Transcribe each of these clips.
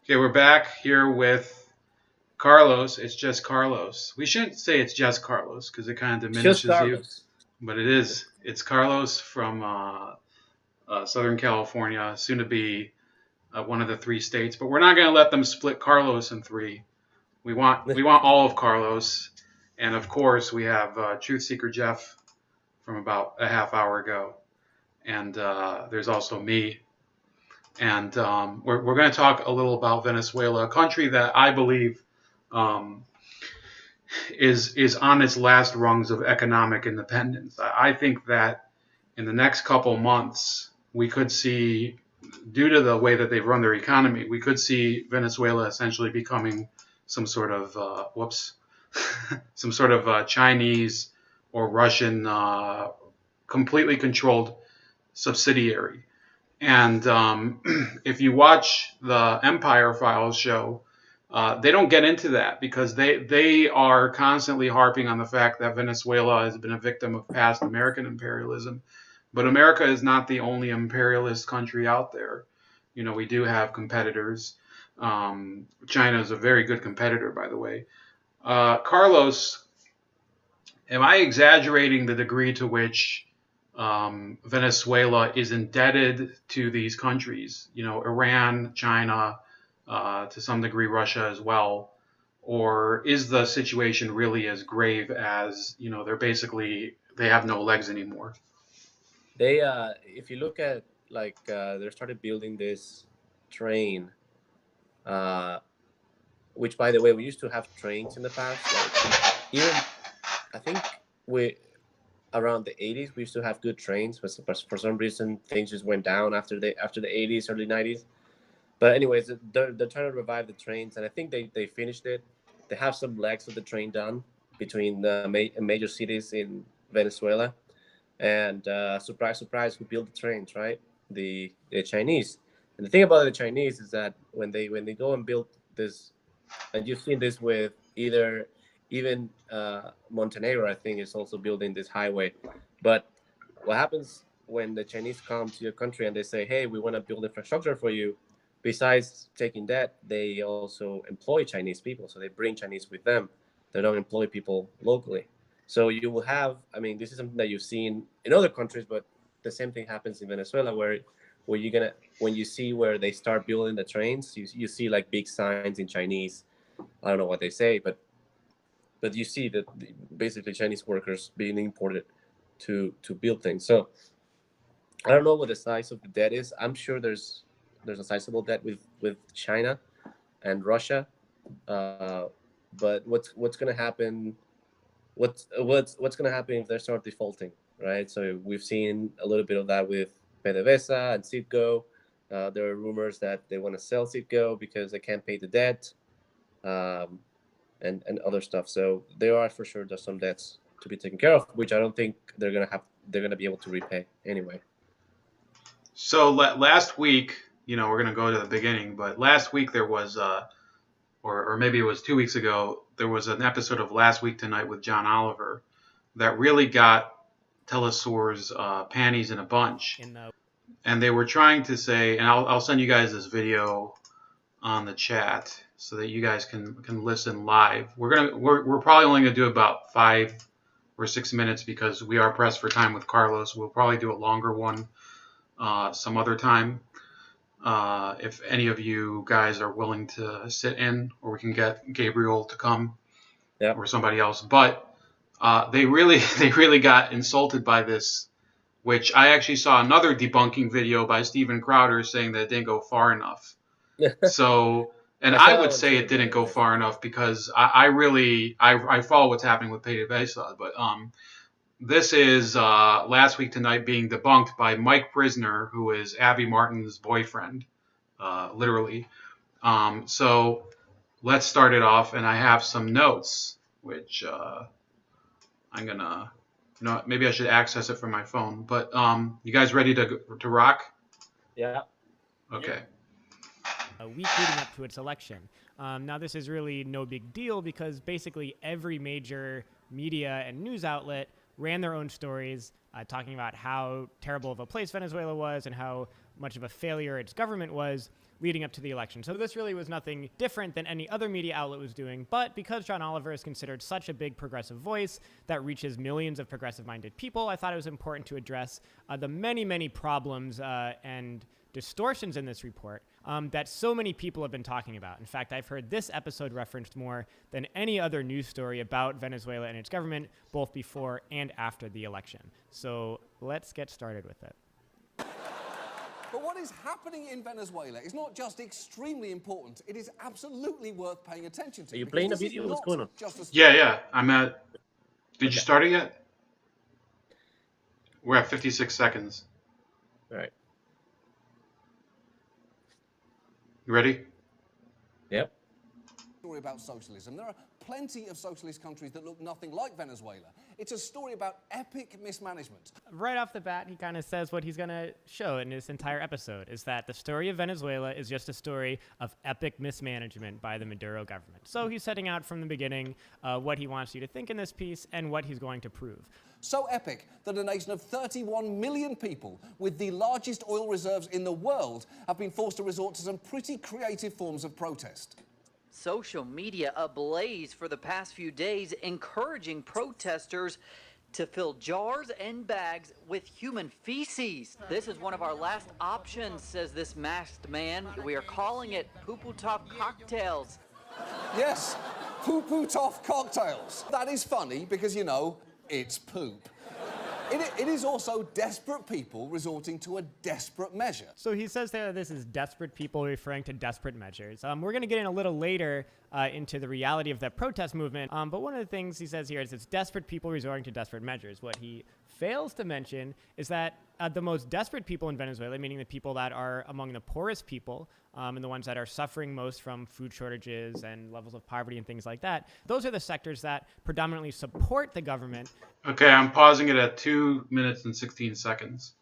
Okay, we're back here with Carlos. It's just Carlos. We shouldn't say it's just Carlos because it kind of It's just diminishes you, Carlos. but it is. It's Carlos from Southern California, soon to be one of the three states. But we're not going to let them split Carlos in three. We want all of Carlos, and of course we have Truth Seeker Jeff from about a half hour ago, and there's also me. And we're going to talk a little about Venezuela, a country that I believe um, is on its last rungs of economic independence. I think that in the next couple months we could see, due to the way that they've run their economy, we could see Venezuela essentially becoming some sort of some sort of Chinese or Russian completely controlled subsidiary. And if you watch the Empire Files show, they don't get into that because they are constantly harping on the fact that Venezuela has been a victim of past American imperialism. But America is not the only imperialist country out there. You know, we do have competitors. China is a very good competitor, by the way. Carlos, am I exaggerating the degree to which Venezuela is indebted to these countries? You know, Iran, China, to some degree Russia as well. Or is the situation really as grave as, you know, they have no legs anymore? If you look at they started building this train, uh, which by the way we used to have trains in the past. Like even I think we around the 80s we used to have good trains, but for some reason things just went down after the 80s, early 90s. But anyways, they're trying to revive the trains, and I think they finished it. They have some legs of the train done between the major cities in Venezuela. And surprise, surprise, who built the trains, right? The Chinese. And the thing about the Chinese is that when they go and build this, and you've seen this with even Montenegro, I think, is also building this highway. But what happens when the Chinese come to your country and they say, "Hey, we want to build infrastructure for you"? Besides taking that, they also employ Chinese people, so they bring Chinese with them. They don't employ people locally. So you will have, I mean, this is something that you've seen in other countries, but the same thing happens in Venezuela, where you're gonna when you see where they start building the trains, you see like big signs in Chinese. I don't know what they say, but you see that basically Chinese workers being imported to build things. So I don't know what the size of the debt is. I'm sure there's a sizable debt with China and Russia. Uh, but what's going to happen? What's going to happen if they start defaulting, right? So we've seen a little bit of that with PDVSA and Citgo. There are rumors that they want to sell Citgo because they can't pay the debt, um, and other stuff. So there are for sure there's some debts to be taken care of, which I don't think they're gonna be able to repay anyway. So last week, you know, we're going to go to the beginning, but last week there was, or maybe it was 2 weeks ago, there was an episode of Last Week Tonight with John Oliver that really got Telesaur's panties in a bunch. And they were trying to say, and I'll send you guys this video on the chat so that you guys can listen live. We're probably only gonna do about 5 or 6 minutes because we are pressed for time with Carlos. We'll probably do a longer one some other time. If any of you guys are willing to sit in, or we can get Gabriel to come Yeah. or somebody else. But they really they really got insulted by this, which I actually saw another debunking video by Steven Crowder saying that it didn't go far enough. So, and I I saw that would one say too, it by didn't the go way. far enough because I really I follow what's happening with PDVSA, but this is Last Week Tonight being debunked by Mike Prisner, who is Abby Martin's boyfriend, literally. So let's start it off, and I have some notes, which I'm gonna, you know, maybe I should access it from my phone. But you guys ready to rock? Yeah. Okay. A week leading up to its election. Now, this is really no big deal because basically every major media and news outlet ran their own stories talking about how terrible of a place Venezuela was and how much of a failure its government was leading up to the election. So this really was nothing different than any other media outlet was doing. But because John Oliver is considered such a big progressive voice that reaches millions of progressive-minded people, I thought it was important to address the many, many problems and distortions in this report that so many people have been talking about. In fact, I've heard this episode referenced more than any other news story about Venezuela and its government, both before and after the election. So let's get started with it. But what is happening in Venezuela is not just extremely important, it is absolutely worth paying attention to. Are you playing a video? What's going on? Yeah. I'm at... Did you start it yet? We're at 56 seconds. All right. You ready? Yep. Story about socialism. There are plenty of socialist countries that look nothing like Venezuela. It's a story about epic mismanagement. Right off the bat, he kind of says what he's going to show in this entire episode is that the story of Venezuela is just a story of epic mismanagement by the Maduro government. So he's setting out from the beginning what he wants you to think in this piece and what he's going to prove. So epic that a nation of 31 million people with the largest oil reserves in the world have been forced to resort to some pretty creative forms of protest. Social media ablaze for the past few days, encouraging protesters to fill jars and bags with human feces. This is one of our last options, says this masked man. We are calling it Puputov cocktails. Yes, Puputov cocktails. That is funny because, you know, it's poop. It is also desperate people resorting to a desperate measure. So he says there this is desperate people referring to desperate measures. We're going to get in a little later into the reality of that protest movement. But one of the things he says here is it's desperate people resorting to desperate measures. What he fails to mention is that the most desperate people in Venezuela, meaning the people that are among the poorest people and the ones that are suffering most from food shortages and levels of poverty and things like that, those are the sectors that predominantly support the government. Okay, I'm pausing it at 2 minutes and 16 seconds.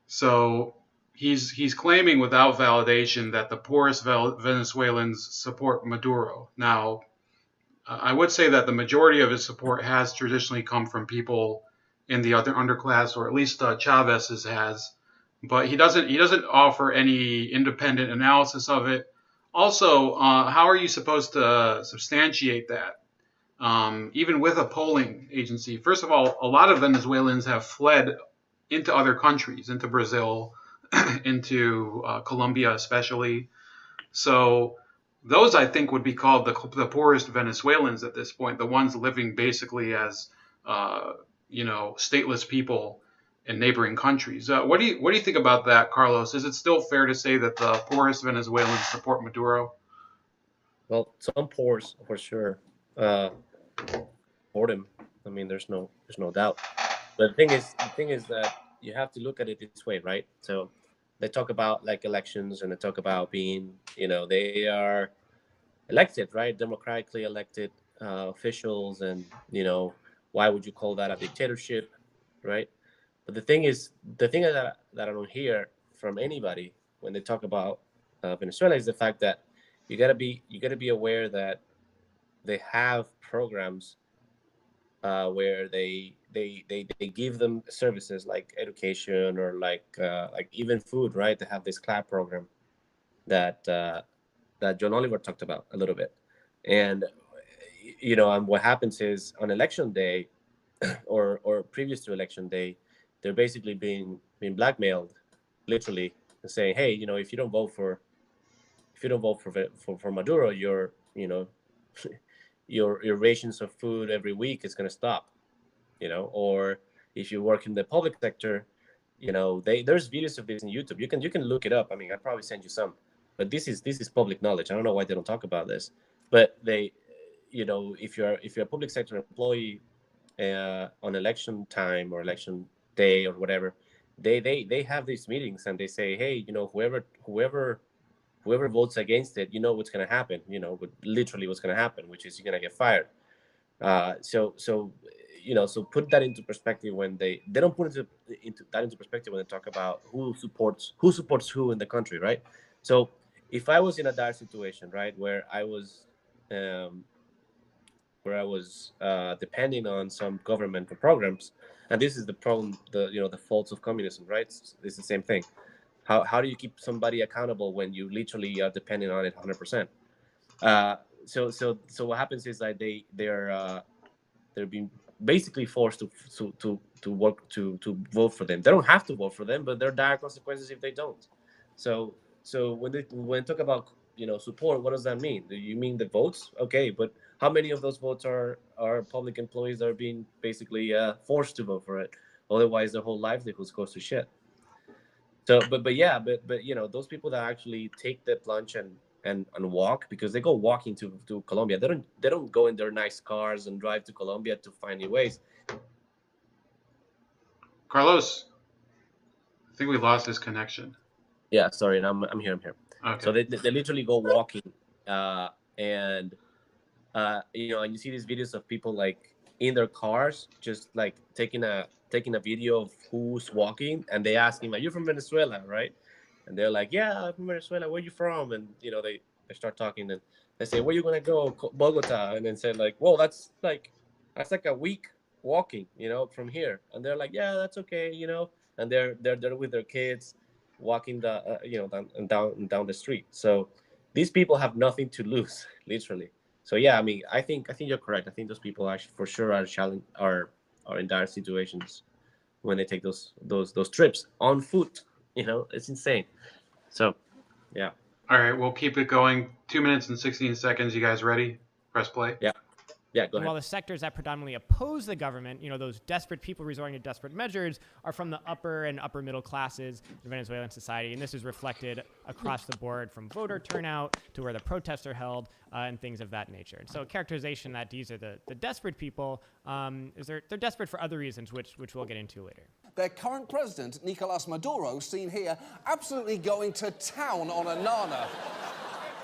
So he's claiming without validation that the poorest Venezuelans support Maduro. Now, I would say that the majority of his support has traditionally come from people in the other underclass, or at least Chavez's has. But he doesn't offer any independent analysis of it. Also, how are you supposed to substantiate that? Even with a polling agency. First of all, a lot of Venezuelans have fled into other countries, into Brazil, into Colombia especially. So those, I think, would be called the poorest Venezuelans at this point, the ones living basically as, stateless people in neighboring countries. What do you think about that, Carlos? Is it still fair to say that the poorest Venezuelans support Maduro? Well, some poors for sure support him. I mean, there's no doubt. But the thing is that you have to look at it this way, right? So they talk about like elections, and they talk about being, they are elected, right? Democratically elected officials, and why would you call that a dictatorship, right? But the thing that I don't hear from anybody when they talk about Venezuela is the fact that you gotta be aware that they have programs where they give them services like education or like even food, right? They have this CLAP program that John Oliver talked about a little bit, and and what happens is on election day or previous to election day, they're basically being blackmailed, literally, and saying, hey, if you don't vote for Maduro, your rations of food every week is going to stop, or if you work in the public sector, there's videos of this in YouTube. You can look it up. I mean, I'll probably send you some, but this is public knowledge. I don't know why they don't talk about this, but they, if you're a public sector employee on election time or election day or whatever, they have these meetings and they say, hey, whoever votes against it, what's going to happen, literally what's going to happen, which is you're going to get fired. So put that into perspective when they don't put into perspective when they talk about who supports who in the country, right? So if I was in a dire situation, right, where I was where I was depending on some governmental programs. And this is the problem, the faults of communism, right? It's the same thing. How do you keep somebody accountable when you literally are depending on it 100%? So what happens is that they're being basically forced to work to vote for them. They don't have to vote for them, but there are dire consequences if they don't. So when talk about support, what does that mean? Do you mean the votes? Okay, but how many of those votes are public employees that are being basically forced to vote for it? Otherwise, their whole livelihood goes to shit. So, but those people that actually take the plunge and walk, because they go walking to Colombia. They don't go in their nice cars and drive to Colombia to find new ways. Carlos, I think we lost his connection. Yeah, sorry, and I'm here. Okay. So they literally go walking, and and you see these videos of people like in their cars, just like taking a video of who's walking, and they ask him, "Are you from Venezuela?" Right? And they're like, "Yeah, I'm from Venezuela. Where are you from?" And they start talking, and they say, "Where you gonna go?" Bogota. And then say like, "Well, that's like a week walking, from here." And they're like, "Yeah, that's okay," And they're with their kids, walking down the street. So these people have nothing to lose, literally. So yeah, I mean, I think you're correct. I think those people actually for sure are in dire situations when they take those trips on foot. It's insane. So yeah. All right, we'll keep it going. 2 minutes and 16 seconds. You guys ready? Press play. Yeah. Yeah, go And ahead. while the sectors that predominantly oppose the government, those desperate people resorting to desperate measures, are from the upper and upper middle classes in Venezuelan society. And this is reflected across the board, from voter turnout to where the protests are held and things of that nature. And so characterization that these are the desperate people is they're desperate for other reasons, which we'll get into later. Their current president, Nicolás Maduro, seen here absolutely going to town on a nana,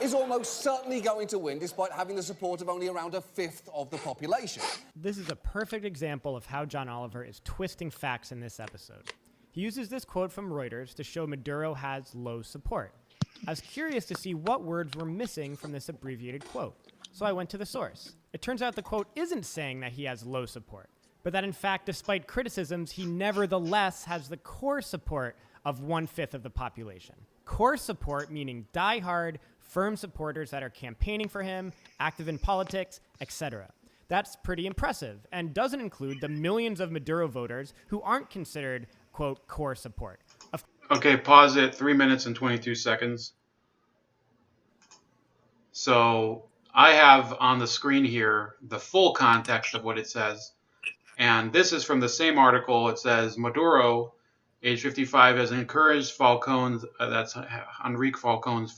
is almost certainly going to win, despite having the support of only around a fifth of the population. This is a perfect example of how John Oliver is twisting facts in this episode. He uses this quote from Reuters to show Maduro has low support. I was curious to see what words were missing from this abbreviated quote, so I went to the source. It turns out the quote isn't saying that he has low support, but that in fact, despite criticisms, he nevertheless has the core support of 1/5 of the population. Core support meaning die-hard, firm supporters that are campaigning for him, active in politics, etc. That's pretty impressive, and doesn't include the millions of Maduro voters who aren't considered, quote, core support. Okay, pause it. 3 minutes and 22 seconds. So I have on the screen here the full context of what it says. And this is from the same article. It says, Maduro, age 55, has encouraged Falcón's, that's Enrique Falcón's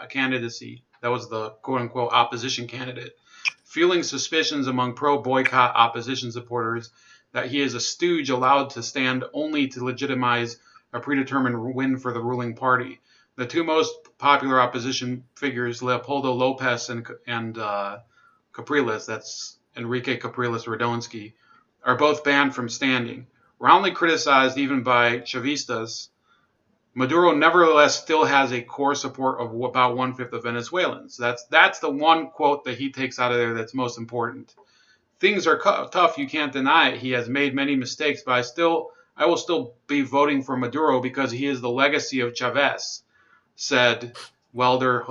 candidacy. That was the quote-unquote opposition candidate. Fueling suspicions among pro-boycott opposition supporters that he is a stooge allowed to stand only to legitimize a predetermined win for the ruling party. The two most popular opposition figures, Leopoldo López and Capriles, that's Enrique Capriles Radonsky, are both banned from standing. Roundly criticized even by Chavistas, Maduro nevertheless still has a core support of about 1/5 of Venezuelans. That's the one quote that he takes out of there that's most important. Things are tough, you can't deny it. He has made many mistakes, but I will still be voting for Maduro because he is the legacy of Chavez, said welder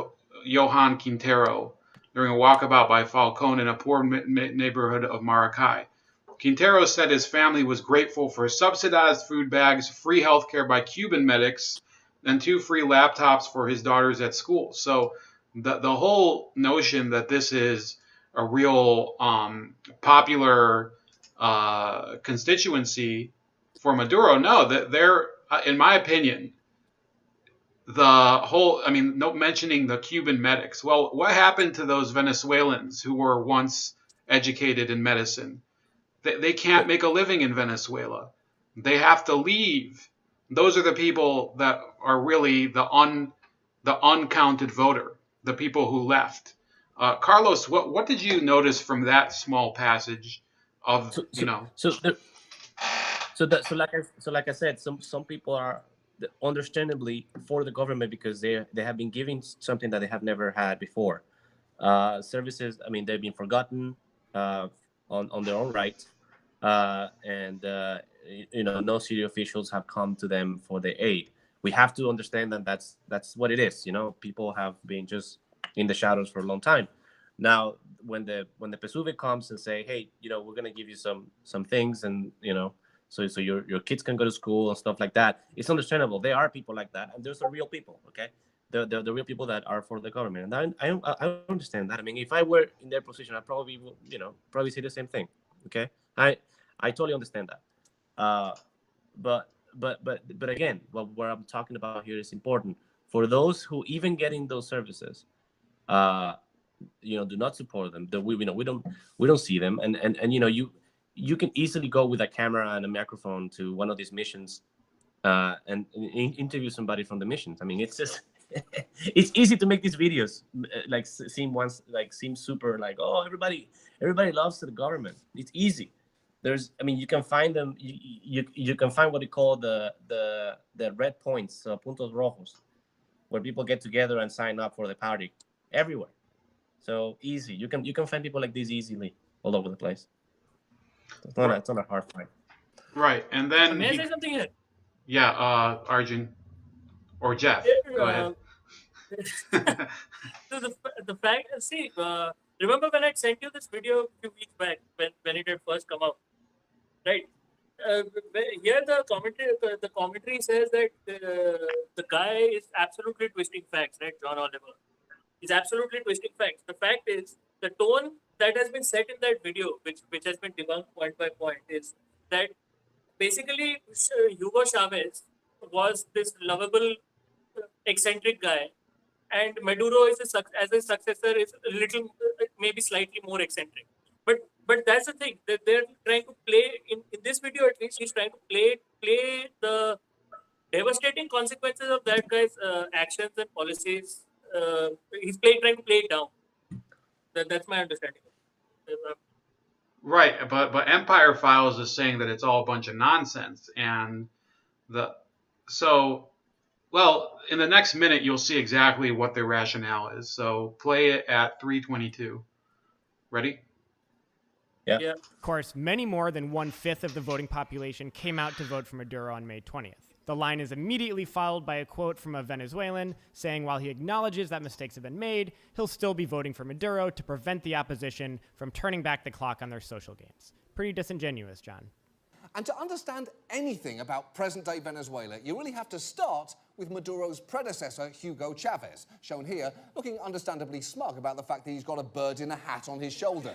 Johan Quintero during a walkabout by Falcón in a poor neighborhood of Maracay. Quintero said his family was grateful for subsidized food bags, free health care by Cuban medics, and 2 free laptops for his daughters at school. So the whole notion that this is a real popular constituency for Maduro, no, that they're, in my opinion, no mentioning the Cuban medics. Well, what happened to those Venezuelans who were once educated in medicine? They can't make a living in Venezuela. They have to leave. Those are the people that are really the uncounted voter, the people who left. Carlos, what did you notice from that small passage of like I said, some people are understandably for the government because they have been giving something that they have never had before. Services, I mean, they've been forgotten. uh, on their own right, and no city officials have come to them for their aid. We have to understand that that's what it is. People have been just in the shadows for a long time. Now, when the PSUV comes and say, hey, we're gonna give you some things, and so your kids can go to school and stuff like that, it's understandable. There are people like that, and there's the real people. Okay, the real people that are for the government, and I understand that. I mean, if I were in their position, I probably would, probably say the same thing. Okay, I totally understand that. But again, what I'm talking about here is important for those who even getting those services. Uh, do not support them. We don't see them, and you can easily go with a camera and a microphone to one of these missions, and interview somebody from the missions. I mean, it's just it's easy to make these videos like seem super like, oh, everybody loves the government. It's easy. You can find them. You can find what they call the red points, puntos rojos, where people get together and sign up for the party everywhere. So easy. You can find people like this easily all over the place. It's not a hard fight. Right, and then May I say something here? yeah, Arjun or Jeff, go ahead. So the fact, see, remember when I sent you this video a few weeks back when it had first come out, right? Here the commentary says that the guy is absolutely twisting facts, right? John Oliver is absolutely twisting facts. The fact is the tone that has been set in that video, which has been debunked point by point, is that basically Hugo Chavez was this lovable, eccentric guy, and Maduro is as a successor is a little, maybe slightly more eccentric. But that's the thing that they're trying to play in this video. At least he's trying to play the devastating consequences of that guy's actions and policies. He's trying to play it down. That's my understanding. Right, but Empire Files is saying that it's all a bunch of nonsense, and the so well, in the next minute you'll see exactly what their rationale is. So play it at 3:22. Ready? Yeah. Of course, many more than 1/5 of the voting population came out to vote for Maduro on May 20th. The line is immediately followed by a quote from a Venezuelan saying while he acknowledges that mistakes have been made, he'll still be voting for Maduro to prevent the opposition from turning back the clock on their social gains. Pretty disingenuous, John. And to understand anything about present-day Venezuela, you really have to start with Maduro's predecessor, Hugo Chavez, shown here looking understandably smug about the fact that he's got a bird in a hat on his shoulder.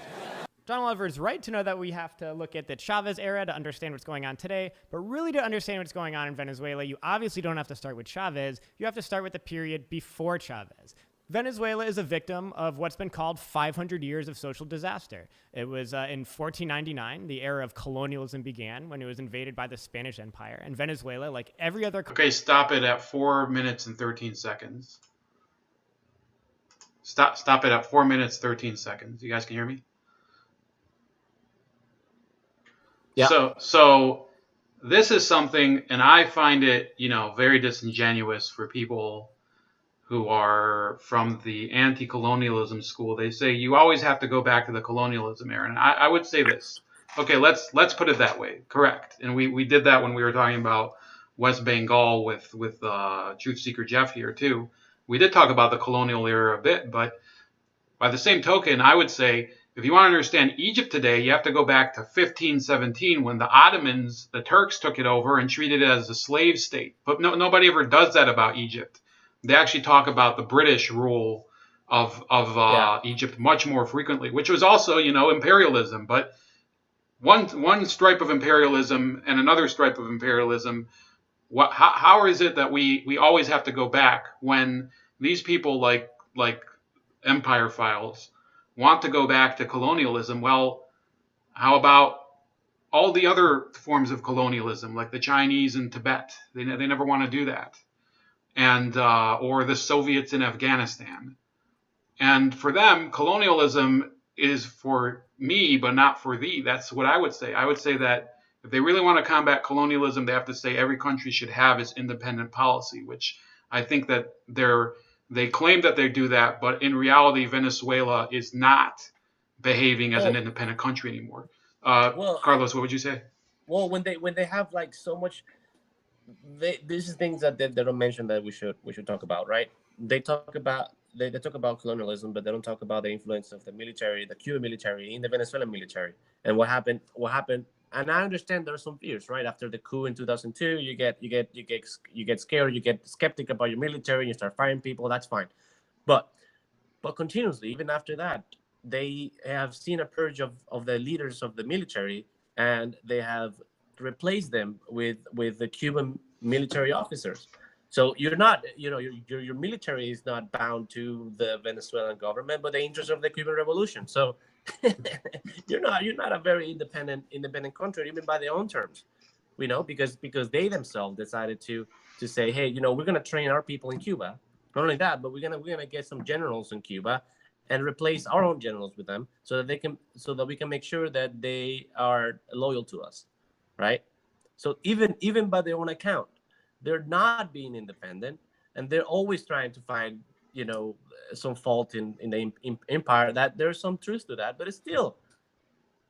John Oliver is right to know that we have to look at the Chavez era to understand what's going on today, but really to understand what's going on in Venezuela, you obviously don't have to start with Chavez, you have to start with the period before Chavez. Venezuela is a victim of what's been called 500 years of social disaster. It was in 1499, the era of colonialism began when it was invaded by the Spanish Empire, and Venezuela, like every other... Okay, stop it at 4 minutes and 13 seconds. Stop it at 4 minutes, 13 seconds. You guys can hear me? Yeah. So this is something, and I find it, very disingenuous for people who are from the anti-colonialism school. They say you always have to go back to the colonialism era, and I would say this. Okay, let's put it that way. Correct, and we did that when we were talking about West Bengal with Truth Seeker Jeff here too. We did talk about the colonial era a bit, but by the same token, I would say if you want to understand Egypt today, you have to go back to 1517 when the Ottomans, the Turks, took it over and treated it as a slave state. But nobody ever does that about Egypt. They actually talk about the British rule of Egypt much more frequently, which was also, imperialism. But one stripe of imperialism and another stripe of imperialism, how is it that we always have to go back when these people like Empire Files want to go back to colonialism? Well, how about all the other forms of colonialism, like the Chinese in Tibet? They never want to do that. And or the Soviets in Afghanistan. And for them, colonialism is for me, but not for thee. That's what I would say. I would say that if they really want to combat colonialism, they have to say every country should have its independent policy, which I think that they claim that they do that, but in reality, Venezuela is not behaving as an Well, independent country anymore. well, Carlos, what would you say? well, when they have like so much, this is things that they don't mention that we should talk about, right? They talk about colonialism, but they don't talk about the influence of the military, the Cuban military, in the Venezuelan military, and what happened. And I understand there are some fears, right? After the coup in 2002, you get scared, you get skeptic about your military, and you start firing people. That's fine, but continuously, even after that, they have seen a purge of the leaders of the military, and they have replaced them with the Cuban military officers. So you're not, your military is not bound to the Venezuelan government, but the interests of the Cuban Revolution. So you're not a very independent country, even by their own terms. Because they themselves decided to say, hey, we're going to train our people in Cuba. Not only that, but we're gonna get some generals in Cuba and replace our own generals with them, so that we can make sure that they are loyal to us, right? So even by their own account, they're not being independent, and they're always trying to find some fault in the empire. That there's some truth to that, but it's still,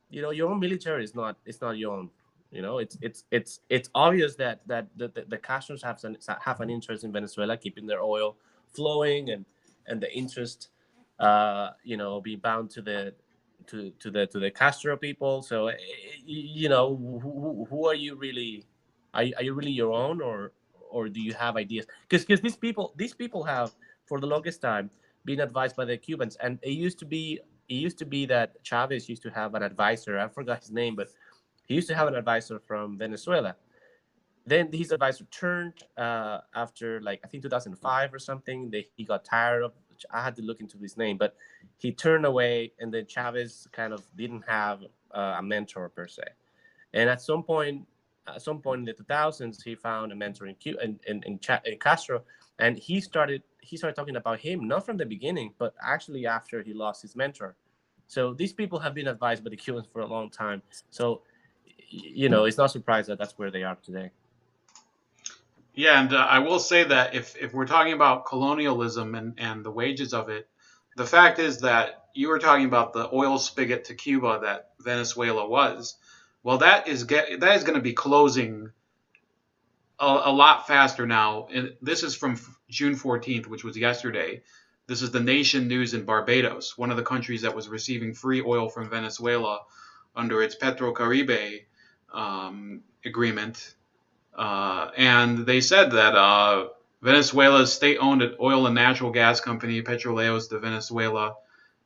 your own military is not your own. It's obvious that the Castros have an interest in Venezuela, keeping their oil flowing, and the interest be bound to the Castro people. So who are you really? Are you really your own, or do you have ideas? Because these people have, for the longest time, been advised by the Cubans, and it used to be that Chavez used to have an advisor. I forgot his name, but he used to have an advisor from Venezuela. Then his advisor turned, after, like, I think 2005 or something. He got tired of. I had to look into his name, but he turned away, and then Chavez kind of didn't have a mentor per se. And at some point in the 2000s, he found a mentor in Castro, and he started talking about him, not from the beginning, but actually after he lost his mentor. So these people have been advised by the Cubans for a long time. So it's not surprised that that's where they are today. Yeah, and I will say that if we're talking about colonialism and the wages of it, the fact is that you were talking about the oil spigot to Cuba that Venezuela was. Well, that is going to be closing a lot faster now. And this is from June 14th, which was yesterday. This is the Nation News in Barbados, one of the countries that was receiving free oil from Venezuela under its Petrocaribe agreement. And they said that Venezuela's state-owned oil and natural gas company, Petróleos de Venezuela,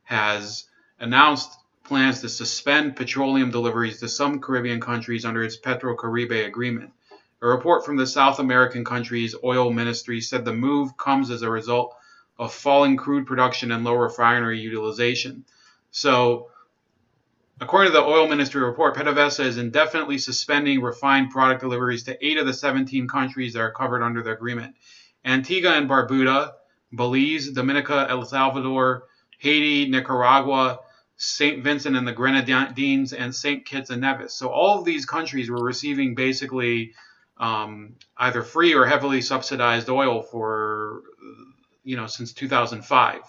has announced plans to suspend petroleum deliveries to some Caribbean countries under its Petrocaribe agreement. A report from the South American country's oil ministry said the move comes as a result of falling crude production and low refinery utilization. So, according to the oil ministry report, PDVSA is indefinitely suspending refined product deliveries to 8 of the 17 countries that are covered under the agreement. Antigua and Barbuda, Belize, Dominica, El Salvador, Haiti, Nicaragua, St. Vincent and the Grenadines, and St. Kitts and Nevis. So all of these countries were receiving basically either free or heavily subsidized oil for, since 2005.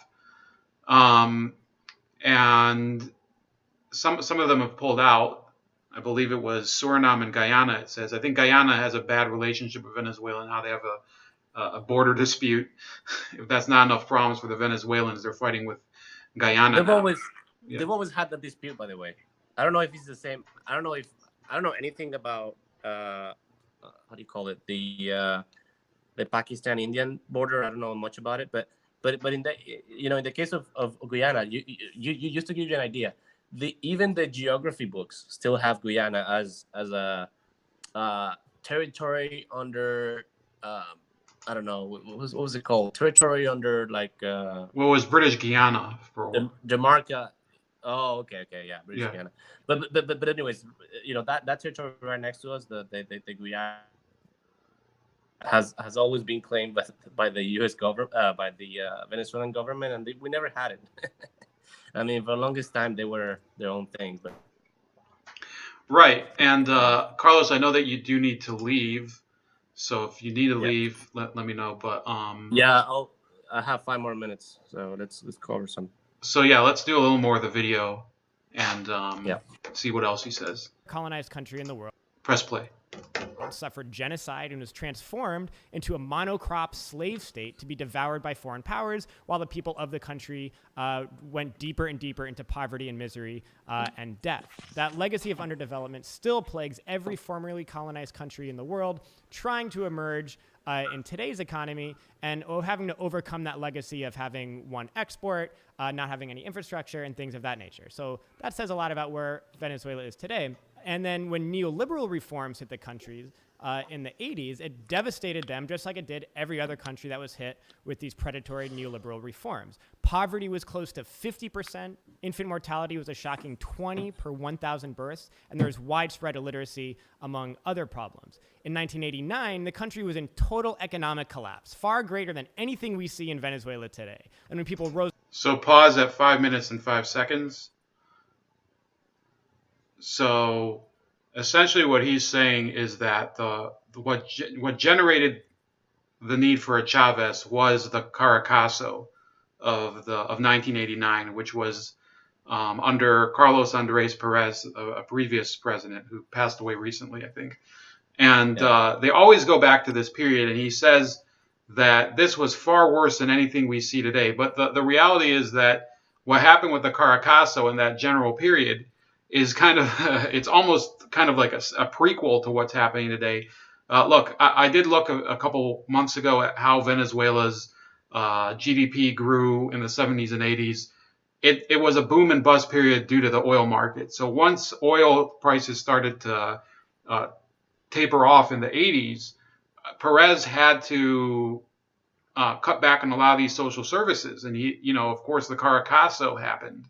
And some of them have pulled out. I believe it was Suriname and Guyana, it says. I think Guyana has a bad relationship with Venezuela, and now they have a border dispute. If that's not enough problems for the Venezuelans, they're fighting with Guyana They've now. always had that dispute, by the way. I don't know if it's the same. I don't know anything about how do you call it, the Pakistan Indian border. I don't know much about it, but in the case of Guyana, you just to give you an idea, even the geography books still have Guyana as a territory under I don't know, what was it called? Territory under, like, Well, it was British Guiana for a while. Jamaica. Oh, okay, yeah, British Yeah. Guiana. But anyways, that territory right next to us, the Guyana, has always been claimed by the U.S. government, by the Venezuelan government, and we never had it. I mean, for the longest time, they were their own thing. But Right. And Carlos, I know that you do need to leave. So if you need to leave, let me know. But yeah, I have 5 more minutes, so let's cover some. So yeah, let's do a little more of the video. and see what else he says. Colonized country in the world. Press play. Suffered genocide and was transformed into a monocrop slave state to be devoured by foreign powers, while the people of the country went deeper and deeper into poverty and misery and death. That legacy of underdevelopment still plagues every formerly colonized country in the world, trying to emerge in today's economy and having to overcome that legacy of having one export, not having any infrastructure, and things of that nature. So that says a lot about where Venezuela is today. And then when neoliberal reforms hit the countries in the 80s, it devastated them just like it did every other country that was hit with these predatory neoliberal reforms. Poverty was close to 50%. Infant mortality was a shocking 20 per 1,000 births. And there was widespread illiteracy, among other problems. In 1989, the country was in total economic collapse, far greater than anything we see in Venezuela today. And when people rose... So pause at 5 minutes and 5 seconds. So essentially what he's saying is that what generated the need for a Chavez was the Caracazo of 1989, which was under Carlos Andres Perez, a previous president who passed away recently, I think. And they always go back to this period, and he says that this was far worse than anything we see today. But the reality is that what happened with the Caracazo in that general period is kind of, it's almost kind of like a prequel to what's happening today. Look, I did look a couple months ago at how Venezuela's GDP grew in the 70s and 80s. It was a boom and bust period due to the oil market. So once oil prices started to taper off in the 80s, Perez had to cut back on a lot of these social services. And he, of course, the Caracazo happened.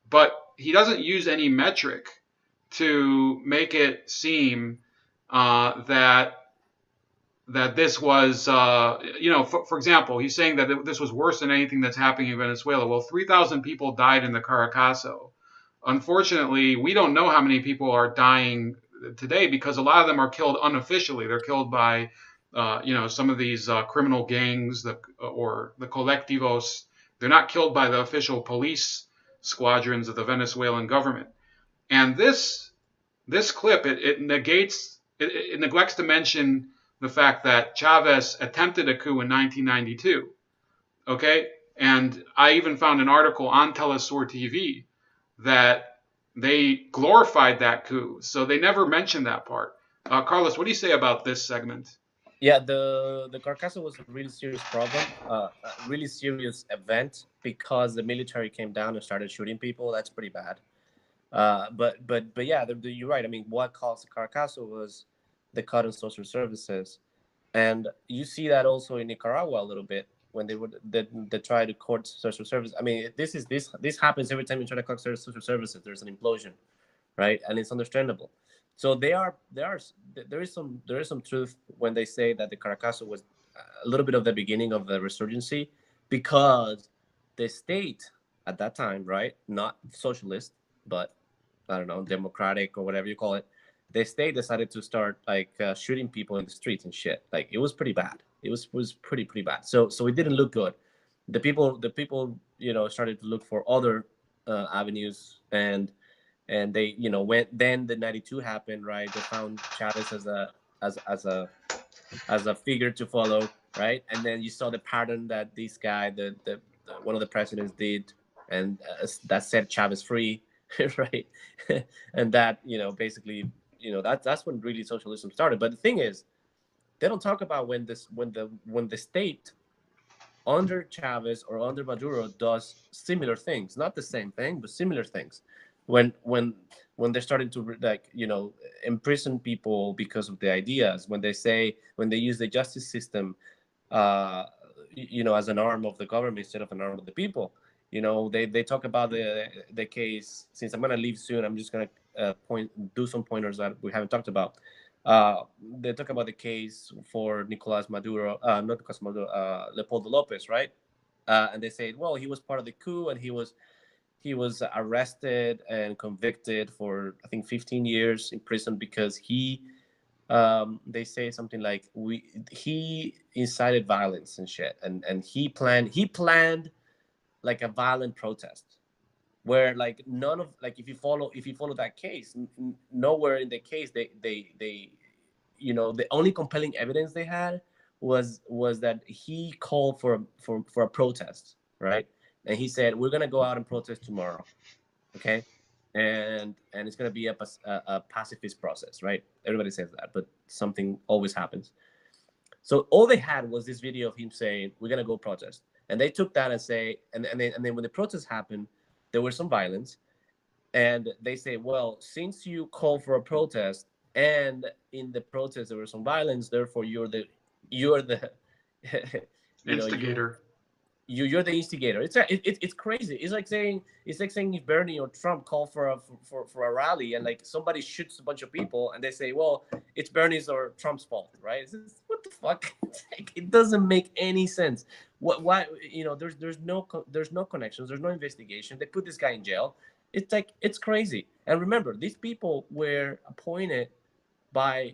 But he doesn't use any metric to make it seem that this was, for example, he's saying that this was worse than anything that's happening in Venezuela. Well, 3,000 people died in the Caracazo. Unfortunately, we don't know how many people are dying today because a lot of them are killed unofficially. They're killed by, some of these criminal gangs or the colectivos. They're not killed by the official police squadrons of the Venezuelan government. And this clip, it neglects to mention the fact that Chavez attempted a coup in 1992. Okay? And I even found an article on Telesur TV that they glorified that coup. So they never mentioned that part. Carlos, what do you say about this segment? Yeah, the Caracazo was a really serious problem, a really serious event because the military came down and started shooting people. That's pretty bad. But yeah, you're right. I mean, what caused the Caracazo was the cut in social services, and you see that also in Nicaragua a little bit when they try to cut social services. I mean, this happens every time you try to cut social services. There's an implosion, right? And it's understandable. So there is some truth when they say that the Caracazo was a little bit of the beginning of the resurgency, because the state at that time, right, not socialist, but I don't know, democratic or whatever you call it, the state decided to start shooting people in the streets and shit. Like, it was pretty bad. It was pretty bad. So it didn't look good. The people started to look for other avenues, and they went. Then the 92 happened, right? They found Chavez as a figure to follow, right? And then you saw the pattern that this guy, the one of the presidents did, and that set Chavez free, right? And that basically that's when really socialism started. But the thing is, they don't talk about when the state under Chavez or under Maduro does similar things, not the same thing, but similar things. When they're starting to imprison people because of the ideas, when they use the justice system as an arm of the government instead of an arm of the people. They talk about the case. Since I'm gonna leave soon, I'm just gonna do some pointers that we haven't talked about. They talk about the case for Nicolas Maduro, not Nicolas Maduro, Leopoldo Lopez, right? And they say, well, he was part of the coup, and he was arrested and convicted for, I think, 15 years in prison because they say something like he incited violence and shit, and he planned like a violent protest, where like none of like if you follow that case, nowhere in the case they the only compelling evidence they had was that he called for a protest, right? And he said, we're going to go out and protest tomorrow, okay? And it's going to be a pacifist process, right? Everybody says that, but something always happens. So all they had was this video of him saying, we're going to go protest. And they took that and say, and then when the protest happened, there was some violence. And they say, well, since you called for a protest and in the protest there was some violence, therefore you're the Instigator. you're the instigator. It's crazy. It's like saying if Bernie or Trump call for a rally and like somebody shoots a bunch of people and they say, well, it's Bernie's or Trump's fault, right? What the fuck? It doesn't make any sense. Why there's no connections, there's no investigation. They put this guy in jail. It's crazy. And remember, these people were appointed by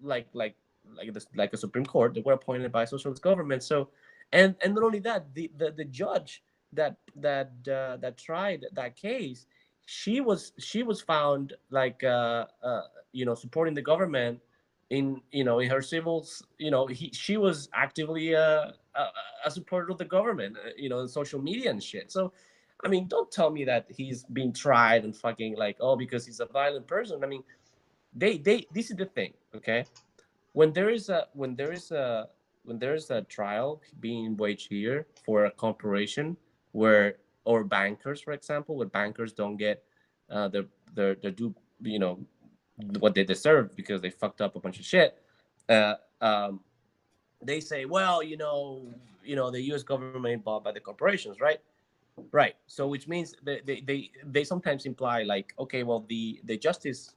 like a Supreme Court. They were appointed by a socialist government. So, and not only that, the judge that tried that case, she was found like supporting the government in her civils. She was actively a supporter of the government, in social media and shit. So, I mean, don't tell me that he's being tried and fucking like, oh, because he's a violent person. I mean, they this is the thing, okay? When there is a trial being waged here for a corporation where, or bankers, for example, where bankers don't get their due, what they deserve because they fucked up a bunch of shit. uh, um, they say, well, the U.S. government bought by the corporations, right? Right. So which means they sometimes imply like, okay, well, the justice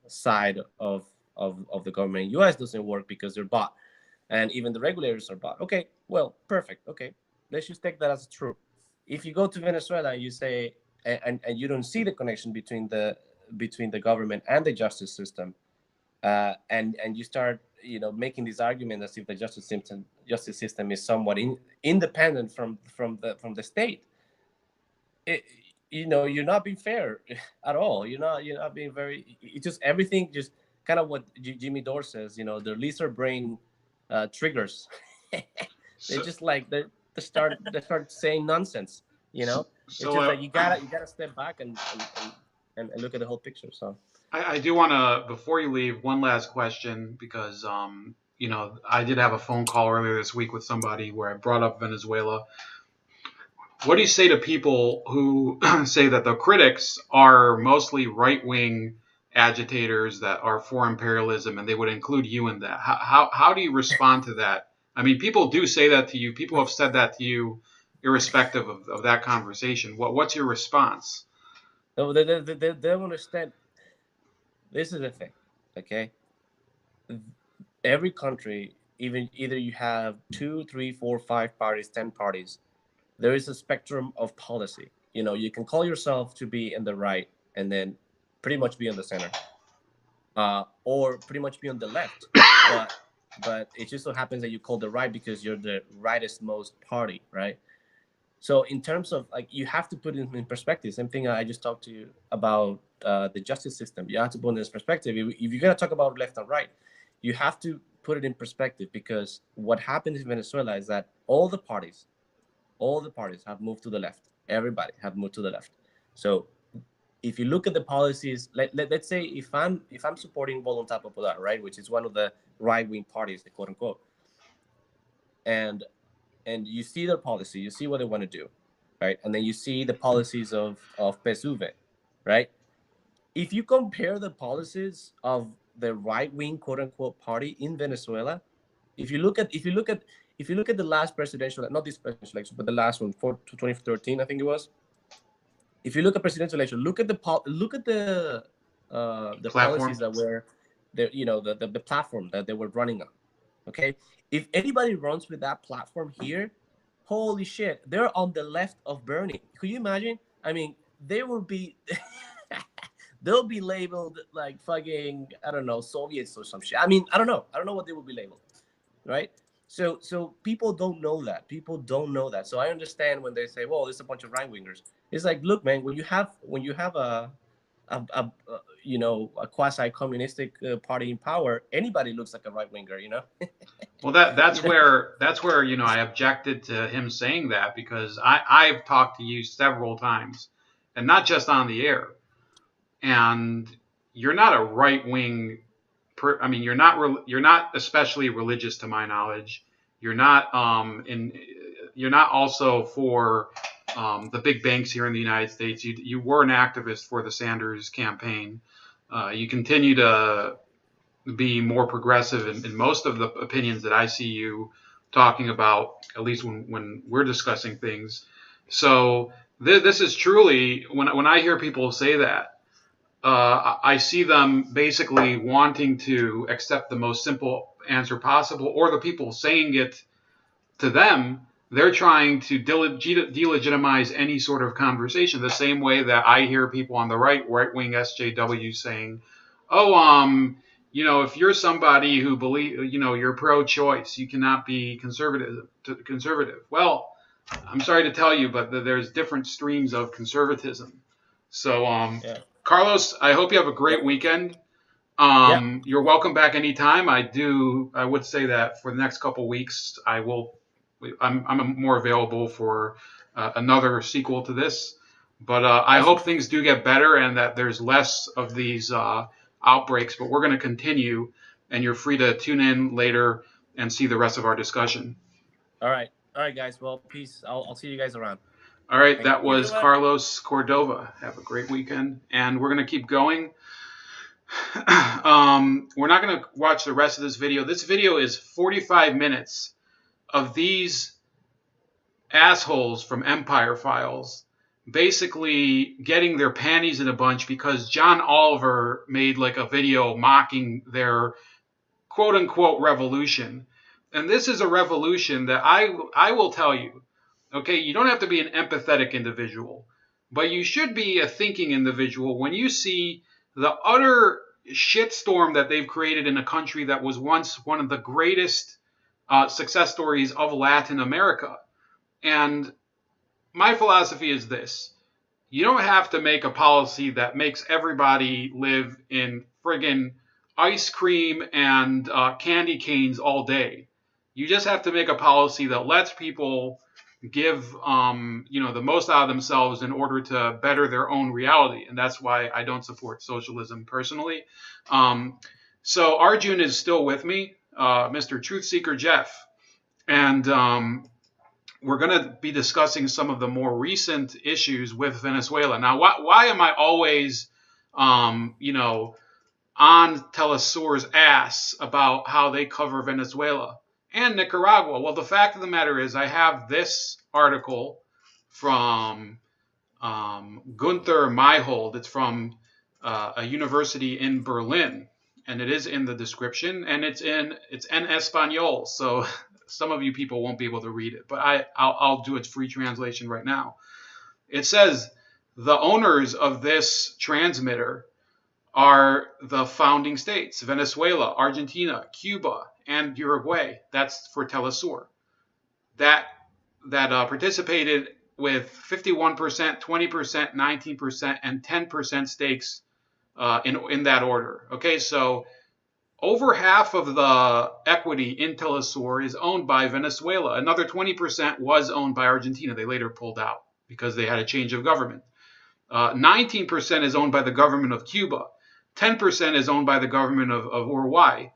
side of the government in U.S. doesn't work because they're bought, and even the regulators are bought. Okay, well, perfect. Okay, let's just take that as true. If you go to Venezuela and you say, and you don't see the connection between the government and the justice system, and you start making this argument as if the justice system is somewhat independent from the state. it, you're not being fair at all. You're not being very. It's just everything just kind of what Jimmy Dore says. The lizard brain triggers. They So, just like they start saying nonsense. It's so just like you gotta step back and look at the whole picture. So. I do want to, before you leave, one last question because, I did have a phone call earlier this week with somebody where I brought up Venezuela. What do you say to people who say that the critics are mostly right-wing agitators that are for imperialism, and they would include you in that? How do you respond to that? I mean, people do say that to you. People have said that to you, irrespective of that conversation. What's your response? No, they don't understand. This is the thing, okay? Every country, even either you have 2, 3, 4, 5 parties, 10 parties, there is a spectrum of policy. You can call yourself to be in the right and then pretty much be on the center, or pretty much be on the left. But it just so happens that you call the right because you're the rightest most party, right? So in terms of like, you have to put it in perspective. Same thing I just talked to you about the justice system. You have to put it in perspective. If you're gonna talk about left and right, you have to put it in perspective, because what happens in Venezuela is that all the parties have moved to the left. Everybody have moved to the left. So if you look at the policies, let's say if I'm supporting Voluntad Popular, right, which is one of the right wing parties, the quote unquote, and you see their policy, you see what they want to do, right? And then you see the policies of PSUV, right? If you compare the policies of the right wing quote unquote party in Venezuela, if you look at the last presidential, not this presidential election, but the last one for 2013, I think it was. If you look at presidential election, look at the Platform. policies that were the platform that they were running on. Okay, if anybody runs with that platform here, holy shit, they're on the left of Bernie. Could you imagine? I mean, they will be they'll be labeled like fucking, I don't know, Soviets or some shit. I mean, I don't know what they will be labeled, right? So people don't know that. People don't know that. So I understand when they say, "Well, there's a bunch of right wingers." It's like, look, man, when you have a a quasi communistic party in power, anybody looks like a right winger, you know. Well, that's You know? where I objected to him saying that, because I've talked to you several times, and not just on the air, and you're not a right wing. I mean, you're not especially religious to my knowledge. You're not you're not also for the big banks here in the United States. You were an activist for the Sanders campaign. You continue to be more progressive in most of the opinions that I see you talking about, at least when we're discussing things. So this is truly, when I hear people say that, I see them basically wanting to accept the most simple answer possible, or the people saying it to them, they're trying to delegitimize any sort of conversation. The same way that I hear people on the right wing SJW saying, "Oh, if you're somebody who you're pro-choice, you cannot be conservative." Well, I'm sorry to tell you, but there's different streams of conservatism. So, Yeah. Carlos, I hope you have a great weekend. Yeah. You're welcome back anytime. I would say that for the next couple weeks, I'm more available for another sequel to this. But I Awesome. hope things do get better and that there's less of these outbreaks. But we're going to continue, and you're free to tune in later and see the rest of our discussion. All right, guys. Well, peace. I'll see you guys around. All right, Thank that You was too, man. Carlos Cordova. Have a great weekend, and we're going to keep going. We're not going to watch the rest of this video. This video is 45 minutes of these assholes from Empire Files basically getting their panties in a bunch because John Oliver made like a video mocking their quote unquote revolution. And this is a revolution that I will tell you, okay, you don't have to be an empathetic individual, but you should be a thinking individual when you see the utter shitstorm that they've created in a country that was once one of the greatest success stories of Latin America. And my philosophy is this: you don't have to make a policy that makes everybody live in friggin' ice cream and candy canes all day. You just have to make a policy that lets people give the most out of themselves in order to better their own reality. And that's why I don't support socialism personally. So Arjun is still with me, Mr. Truth Seeker Jeff. And we're going to be discussing some of the more recent issues with Venezuela. Now, why am I always, on Telesur's ass about how they cover Venezuela and Nicaragua? Well, the fact of the matter is I have this article from Gunther Mayhold. It's from a university in Berlin, and it is in the description, and it's en Espanol, so some of you people won't be able to read it, but I'll do its free translation right now. It says the owners of this transmitter are the founding states: Venezuela, Argentina, Cuba, and Uruguay. That's for Telesur. That participated with 51%, 20%, 19%, and 10% stakes in that order. Okay, so over half of the equity in Telesur is owned by Venezuela. Another 20% was owned by Argentina. They later pulled out because they had a change of government. 19% is owned by the government of Cuba. 10% is owned by the government of Uruguay.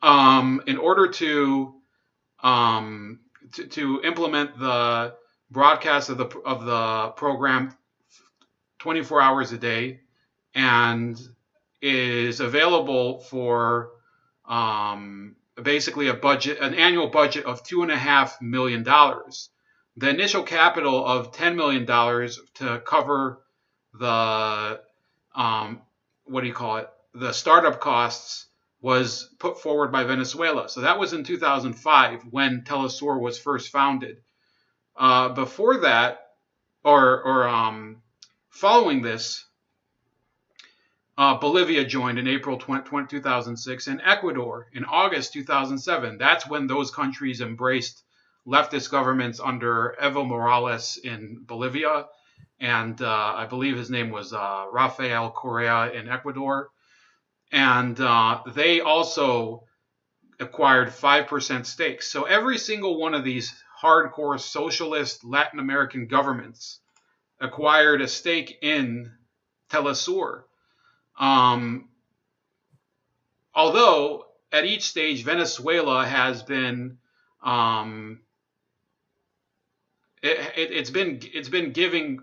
In order to implement the broadcast of the program 24 hours a day, and is available for basically an annual budget of $2.5 million. The initial capital of $10 million to cover the the startup costs was put forward by Venezuela. So that was in 2005 when Telesur was first founded. Before that, or following this, Bolivia joined in April 2006, and Ecuador in August 2007. That's when those countries embraced leftist governments under Evo Morales in Bolivia, and I believe his name was Rafael Correa in Ecuador. And they also acquired 5% stakes. So every single one of these hardcore socialist Latin American governments acquired a stake in Telesur. Although at each stage, Venezuela has been it's been giving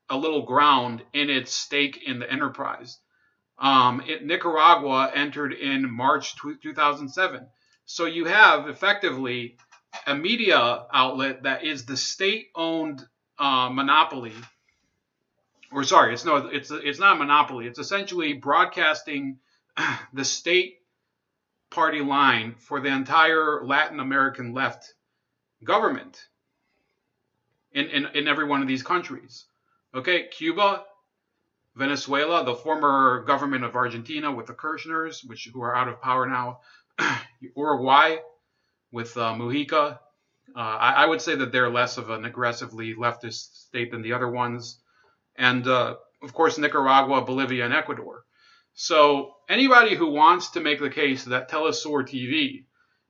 a little ground in its stake in the enterprise. Nicaragua entered in March 2007. So you have effectively a media outlet that is the state-owned monopoly. Or sorry, it's not a monopoly. It's essentially broadcasting the state party line for the entire Latin American left government in every one of these countries. Okay, Cuba, Venezuela, the former government of Argentina with the Kirchners, who are out of power now. Uruguay with Mujica. I would say that they're less of an aggressively leftist state than the other ones. And, of course, Nicaragua, Bolivia, and Ecuador. So anybody who wants to make the case that Telesur TV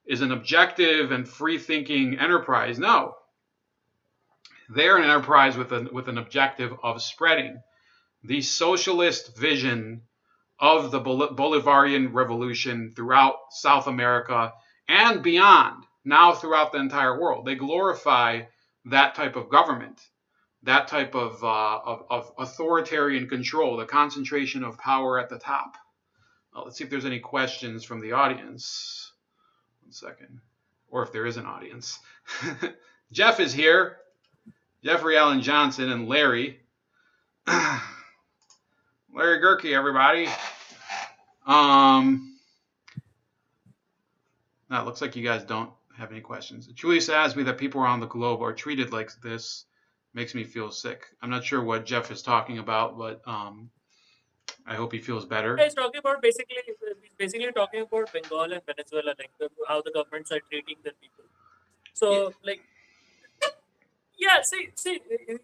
is an objective and free-thinking enterprise, no. They're an enterprise with an objective of spreading the socialist vision of the Bolivarian revolution throughout South America and beyond, now throughout the entire world. They glorify that type of government, that type of authoritarian control, the concentration of power at the top. Let's see if there's any questions from the audience. 1 second. Or if there is an audience. Jeff is here. Jeffrey Allen Johnson and Larry. Larry Gerke, everybody. Now, it looks like you guys don't have any questions. Julie asked me that people around the globe are treated like this. Makes me feel sick. I'm not sure what Jeff is talking about, but I hope he feels better. He's talking about basically talking about Bengal and Venezuela, like how the governments are treating their people. So, see,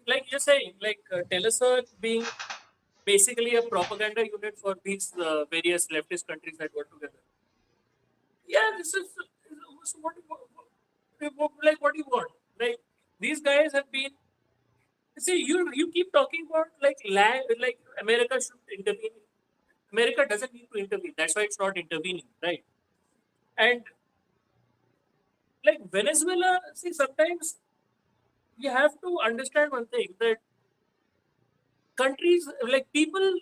like you're saying, Telesur being basically a propaganda unit for these various leftist countries that work together. Yeah, this is what do you want? Like these guys have been. See, you keep talking about like America should intervene. America doesn't need to intervene. That's why it's not intervening, right? And like Venezuela, see, sometimes you have to understand one thing, that countries, like people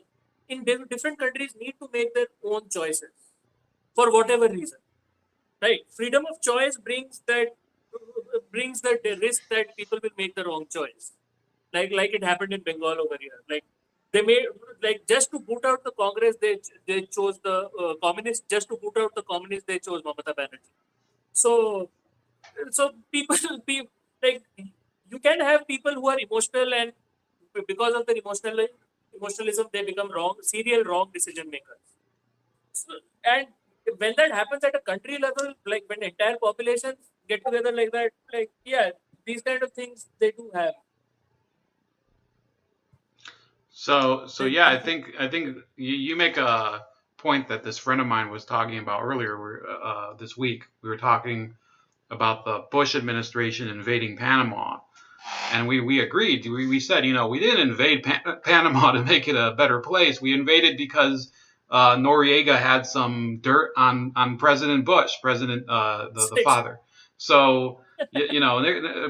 in different countries, need to make their own choices for whatever reason, right? Freedom of choice brings the risk that people will make the wrong choice, like it happened in Bengal over here. Like they made, like, just to boot out the Congress, they chose the communists. Just to boot out the communists, they chose Mamata Banerjee. So people like, you can have people who are emotional, and because of their emotionalism, they become serial wrong decision makers. So, and when that happens at a country level, like when entire populations get together like that, like, yeah, these kind of things they do have. So yeah, I think you make a point that this friend of mine was talking about earlier. This week we were talking about the Bush administration invading Panama, and we agreed. We said, we didn't invade Panama to make it a better place. We invaded because Noriega had some dirt on President Bush, the father. So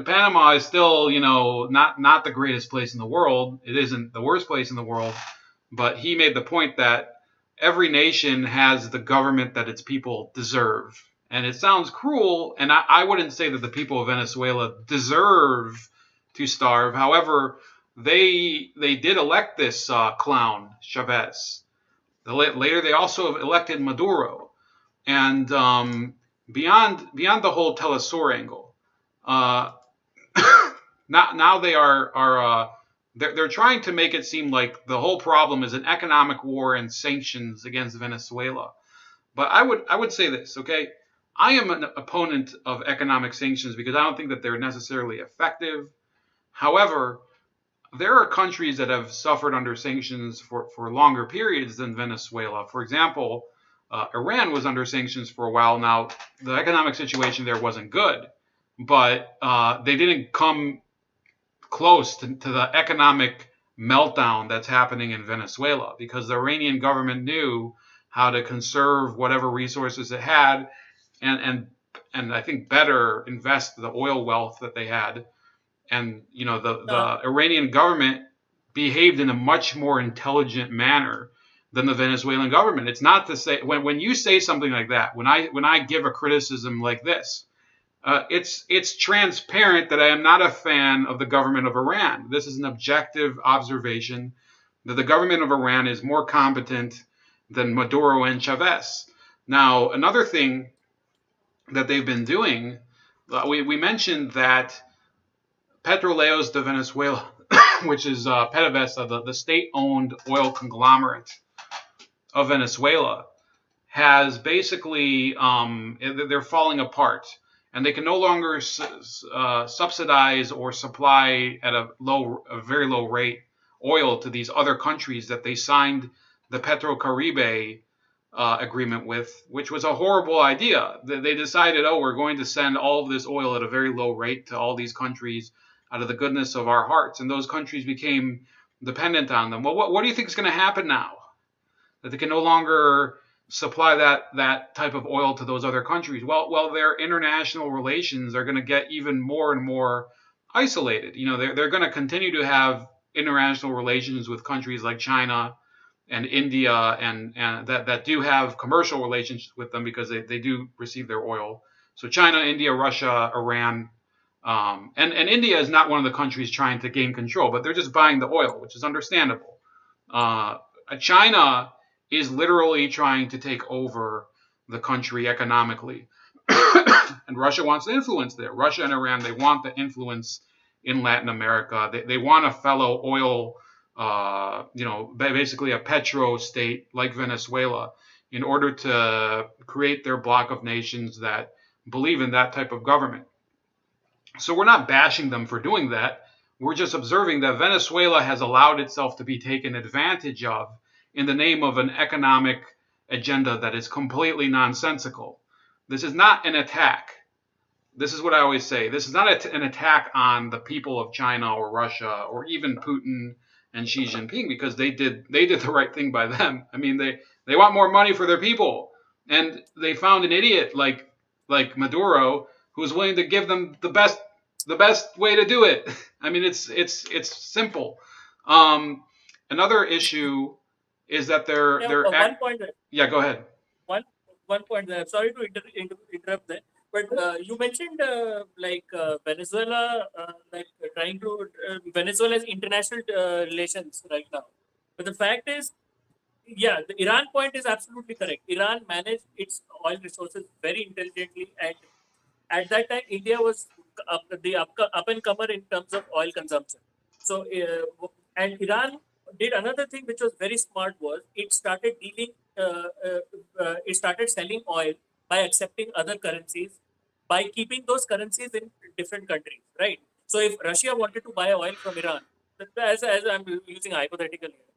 Panama is still, not the greatest place in the world. It isn't the worst place in the world, but he made the point that every nation has the government that its people deserve. And it sounds cruel, and I wouldn't say that the people of Venezuela deserve to starve. However, they did elect this clown, Chavez. Later, they also elected Maduro. And beyond the whole Telesur angle, now they are they're trying to make it seem like the whole problem is an economic war and sanctions against Venezuela. But I would say this, okay? I am an opponent of economic sanctions because I don't think that they're necessarily effective. However, there are countries that have suffered under sanctions for longer periods than Venezuela. For example, Iran was under sanctions for a while now. The economic situation there wasn't good, but they didn't come close to the economic meltdown that's happening in Venezuela because the Iranian government knew how to conserve whatever resources it had and I think better invest the oil wealth that they had. And the Iranian government behaved in a much more intelligent manner than the Venezuelan government. It's not to say when you say something like that, when I give a criticism like this, it's transparent that I am not a fan of the government of Iran. This is an objective observation that the government of Iran is more competent than Maduro and Chavez. Now, another thing that they've been doing, we mentioned that Petróleos de Venezuela, which is PDVSA, the state-owned oil conglomerate of Venezuela, has basically they're falling apart, and they can no longer subsidize or supply at a very low rate oil to these other countries that they signed the Petrocaribe agreement with, which was a horrible idea. They decided, we're going to send all of this oil at a very low rate to all these countries out of the goodness of our hearts, and those countries became dependent on them. Well, what do you think is going to happen now? That they can no longer supply that type of oil to those other countries. Well, their international relations are going to get even more and more isolated. They're going to continue to have international relations with countries like China and India and that do have commercial relations with them because they do receive their oil. So China, India, Russia, Iran, and India is not one of the countries trying to gain control, but they're just buying the oil, which is understandable. China is literally trying to take over the country economically. And Russia wants to influence there. Russia and Iran, they want the influence in Latin America. They want a fellow oil, basically a petro state like Venezuela in order to create their bloc of nations that believe in that type of government. So we're not bashing them for doing that. We're just observing that Venezuela has allowed itself to be taken advantage of in the name of an economic agenda that is completely nonsensical. This is not an attack. This is what I always say. This is not an attack on the people of China or Russia or even Putin and Xi Jinping because they did the right thing by them. I mean, they want more money for their people, and they found an idiot like Maduro who's willing to give them the best way to do it. I mean, it's simple. Another issue is that one point there. Yeah, go ahead. One point there. Sorry to interrupt there, but you mentioned Venezuela, trying to Venezuela's international relations right now. But the fact is, the Iran point is absolutely correct. Iran managed its oil resources very intelligently, and at that time, India was the up and comer in terms of oil consumption. So, and Iran did another thing which was very smart, was it started selling oil by accepting other currencies, by keeping those currencies in different countries, right? So if Russia wanted to buy oil from Iran, as I'm using hypothetical here,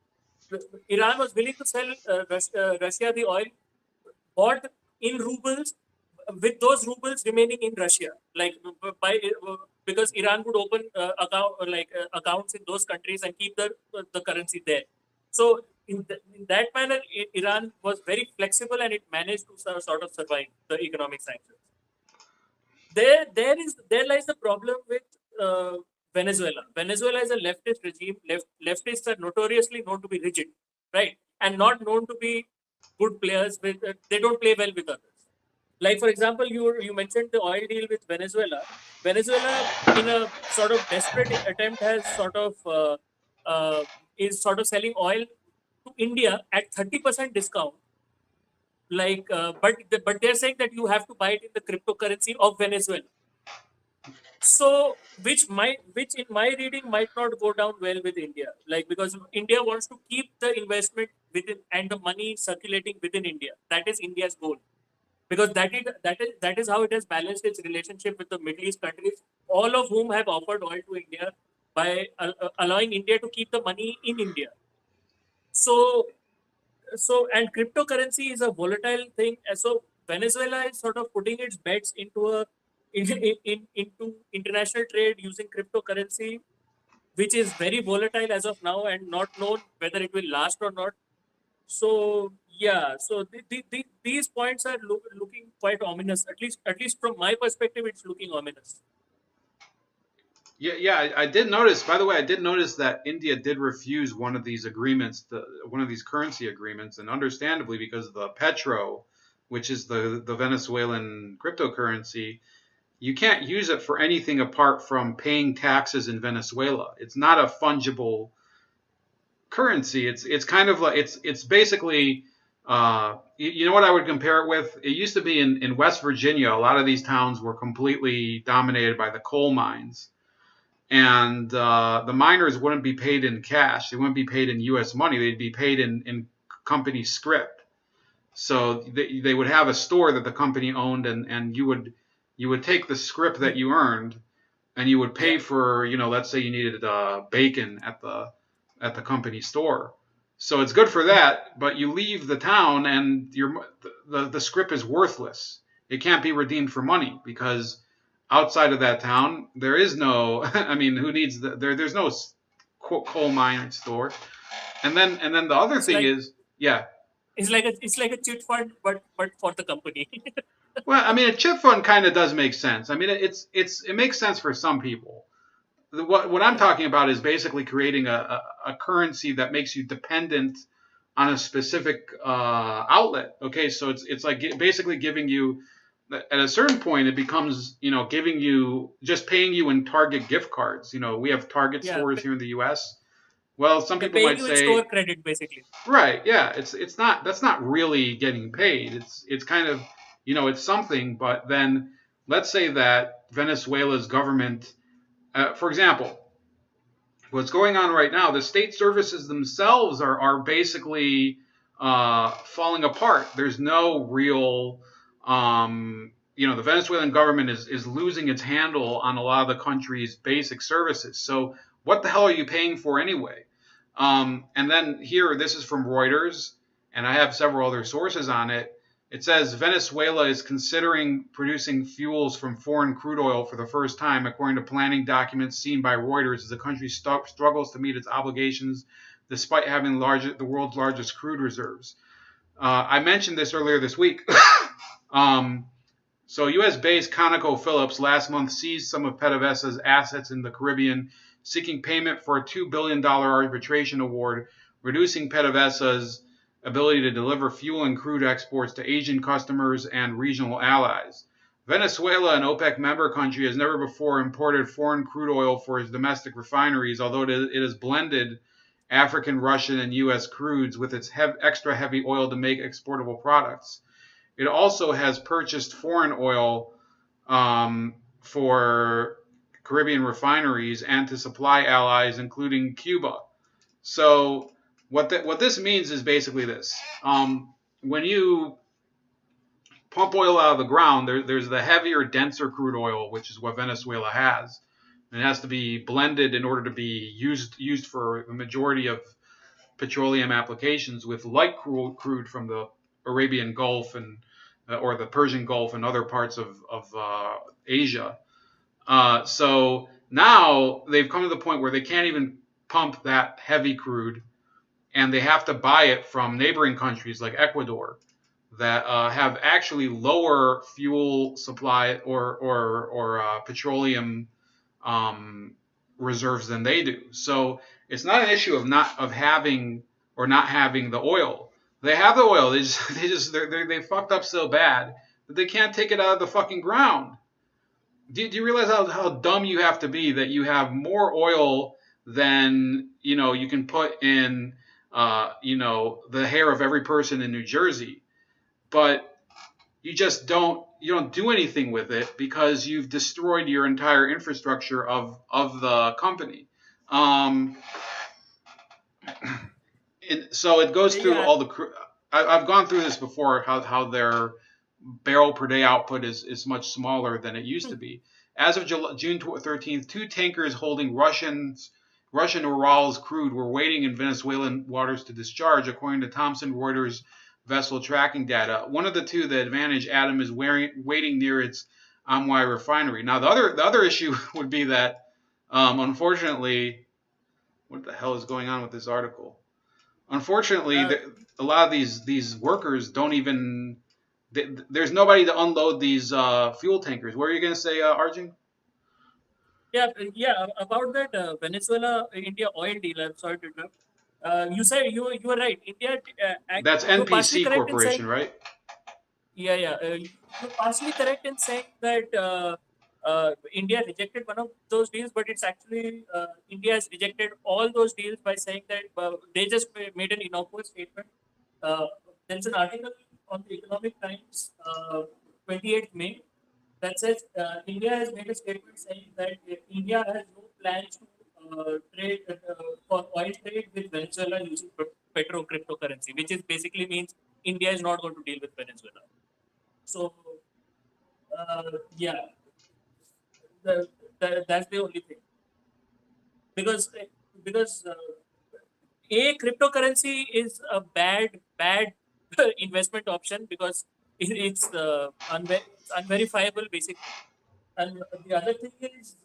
Iran was willing to sell Russia the oil bought in rubles, with those rubles remaining in Russia, because Iran would open accounts in those countries and keep the currency there. So in that manner, Iran was very flexible and it managed to sort of survive the economic sanctions. There lies the problem with Venezuela. Venezuela is a leftist regime. Leftists are notoriously known to be rigid, right, and not known to be good players. They don't play well with others. Like, for example, you mentioned the oil deal with Venezuela. Venezuela, in a sort of desperate attempt, has is selling oil to India at 30% discount. But they're saying that you have to buy it in the cryptocurrency of Venezuela. So which in my reading might not go down well with India, like because India wants to keep the investment within and the money circulating within India. That is India's goal, because that is how it has balanced its relationship with the Middle East countries, all of whom have offered oil to India by allowing India to keep the money in India. So and cryptocurrency is a volatile thing. So Venezuela is sort of putting its bets into into international trade using cryptocurrency, which is very volatile as of now and not known whether it will last or not. So yeah, so these points are looking quite ominous. At least from my perspective, it's looking ominous. Yeah, I did notice. By the way, I did notice that India did refuse one of these agreements, one of these currency agreements, and understandably because the petro, which is the Venezuelan cryptocurrency, you can't use it for anything apart from paying taxes in Venezuela. It's not a fungible currency. It's kind of like it's basically you know what I would compare it with? It used to be in West Virginia. A lot of these towns were completely dominated by the coal mines, and the miners wouldn't be paid in cash. They wouldn't be paid in U.S. money. They'd be paid in company scrip. So they would have a store that the company owned, and you would take the scrip that you earned, and you would pay Yeah, for, let's say you needed bacon at the company store. So it's good for yeah, that, but you leave the town and the scrip is worthless. It can't be redeemed for money because outside of that town there is no. I mean, who needs there's no coal mine store. And then the other it's thing like is, yeah. it's like a chit fund, but for the company. Well, I mean, a chip fund kind of does make sense. I mean, it makes sense for some people. What I'm Yeah, talking about is basically creating a currency that makes you dependent on a specific outlet. Okay, so it's like basically giving you at a certain point it becomes giving you just paying you in Target gift cards. We have Target yeah, stores here in the U.S. Well, some they're people paying might you in store say, credit basically. right, yeah, it's not that's not really getting paid. It's kind of it's something, but then let's say that Venezuela's government, for example, what's going on right now, the state services themselves are basically falling apart. There's no real, the Venezuelan government is losing its handle on a lot of the country's basic services. So what the hell are you paying for anyway? And then here, this is from Reuters, and I have several other sources on it. It says Venezuela is considering producing fuels from foreign crude oil for the first time, according to planning documents seen by Reuters, as the country struggles to meet its obligations despite having the world's largest crude reserves. I mentioned this earlier this week. um, so, U.S.-based ConocoPhillips last month seized some of PDVSA's assets in the Caribbean, seeking payment for a $2 billion arbitration award, reducing PDVSA's ability to deliver fuel and crude exports to Asian customers and regional allies. Venezuela, an OPEC member country, has never before imported foreign crude oil for its domestic refineries, although it has blended African, Russian, and U.S. crudes with its extra heavy oil to make exportable products. It also has purchased foreign oil for Caribbean refineries and to supply allies, including Cuba. So what this means is basically this: when you pump oil out of the ground, there's the heavier, denser crude oil, which is what Venezuela has. And it has to be blended in order to be used for the majority of petroleum applications, with light crude from the Arabian Gulf and or the Persian Gulf and other parts of Asia. So now they've come to the point where they can't even pump that heavy crude, and they have to buy it from neighboring countries like Ecuador that have actually lower fuel supply or petroleum um, reserves than they do. So it's not an issue of having or not having the oil. They have the oil. They fucked up so bad that they can't take it out of the fucking ground. Do you realize how dumb you have to be that you have more oil than you can put in the hair of every person in New Jersey, but you just don't do anything with it because you've destroyed your entire infrastructure of the company. So it goes through Yeah. all the. I've gone through this before. How their barrel per day output is much smaller than it used to be. As of June 13th, 2 tankers holding Russian Urals crude were waiting in Venezuelan waters to discharge, according to Thomson Reuters vessel tracking data. One of the 2, the Advantage Adam, is waiting near its Amway refinery. Now the other issue would be that, unfortunately, what the hell is going on with this article? Unfortunately, a lot of these workers don't even. There's nobody to unload these fuel tankers. What are you going to say, Arjun? Yeah, about that Venezuela India oil deal. I'm sorry to interrupt. You said you were right. India, That's you were partially NPC correct in saying. Corporation, right? Yeah. You're partially correct in saying that India rejected one of those deals, but it's actually India has rejected all those deals by saying that they just made an innocuous statement. Uh, there's an article on the Economic Times, 28th May, that says India has made a statement saying that India has no plans to trade for oil trade with Venezuela using petro cryptocurrency, which is basically means India is not going to deal with Venezuela. So, yeah, that's the only thing. Because a cryptocurrency is a bad investment option because it's unverifiable basically. And the other thing is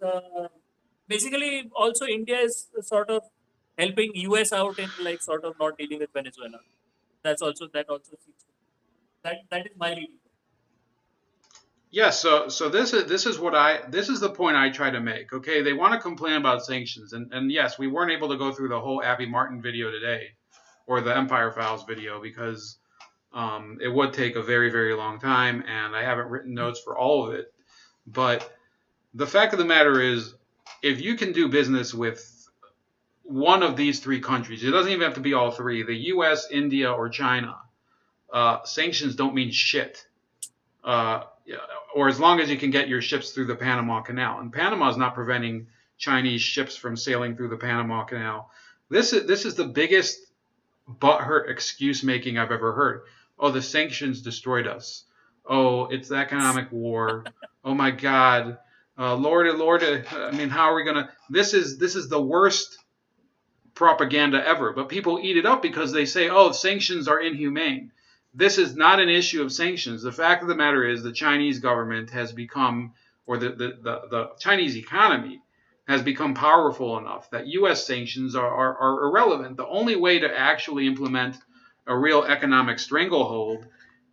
basically also India is sort of helping US out in like sort of not dealing with Venezuela. That also seems that is my reading. Yeah, so this is the point I try to make. Okay, they want to complain about sanctions, and yes, we weren't able to go through the whole Abby Martin video today, or the Empire Files video, because it would take a very, very long time, and I haven't written notes for all of it. But the fact of the matter is, if you can do business with one of these 3 countries, it doesn't even have to be all 3, the U.S., India, or China, sanctions don't mean shit. Or as long as you can get your ships through the Panama Canal. And Panama is not preventing Chinese ships from sailing through the Panama Canal. This is the biggest butthurt excuse making I've ever heard. Oh, the sanctions destroyed us. Oh, it's the economic war. Oh my God, Lord. I mean, how are we gonna? This is the worst propaganda ever. But people eat it up because they say, oh, sanctions are inhumane. This is not an issue of sanctions. The fact of the matter is the Chinese government has become, or the Chinese economy has become powerful enough that U.S. sanctions are irrelevant. The only way to actually implement a real economic stranglehold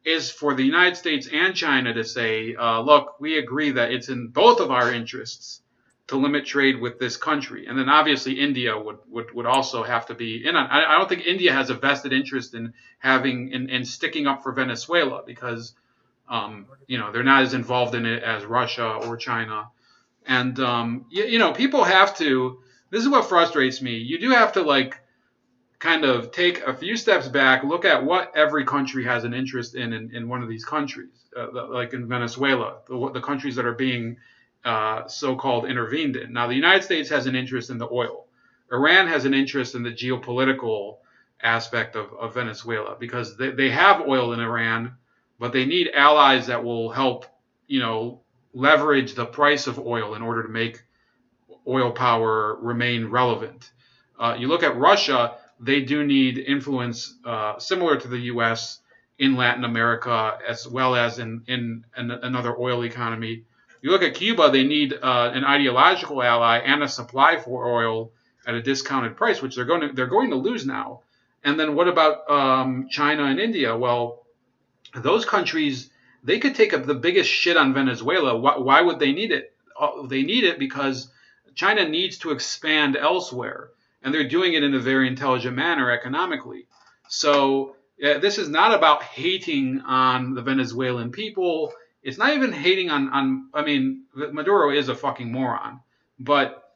is for the United States and China to say, look, we agree that it's in both of our interests to limit trade with this country. And then obviously India would also have to be in on. I don't think India has a vested interest in having in sticking up for Venezuela because they're not as involved in it as Russia or China. And people have to. This is what frustrates me. You do have to kind of take a few steps back, look at what every country has an interest in one of these countries, like in Venezuela, the countries that are being so-called intervened in. Now, the United States has an interest in the oil. Iran has an interest in the geopolitical aspect of Venezuela because they have oil in Iran, but they need allies that will help, leverage the price of oil in order to make oil power remain relevant. You look at Russia, they do need influence similar to the U.S. in Latin America as well as in another oil economy. You look at Cuba, they need an ideological ally and a supply for oil at a discounted price, which they're going to lose now. And then what about China and India? Well, those countries, they could take up the biggest shit on Venezuela. Why would they need it? They need it because China needs to expand elsewhere, and they're doing it in a very intelligent manner economically. So this is not about hating on the Venezuelan people. It's not even hating on I mean, Maduro is a fucking moron, but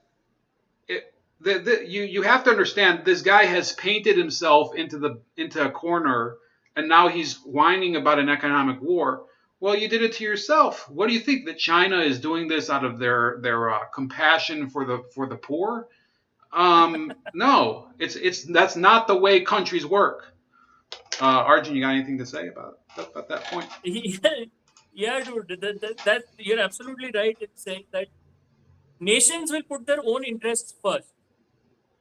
you have to understand this guy has painted himself into a corner, and now he's whining about an economic war. Well, you did it to yourself. What do you think, that China is doing this out of their compassion for the poor? No, it's that's not the way countries work. Arjun, you got anything to say about that point? Yeah, dude, that you're absolutely right in saying that nations will put their own interests first,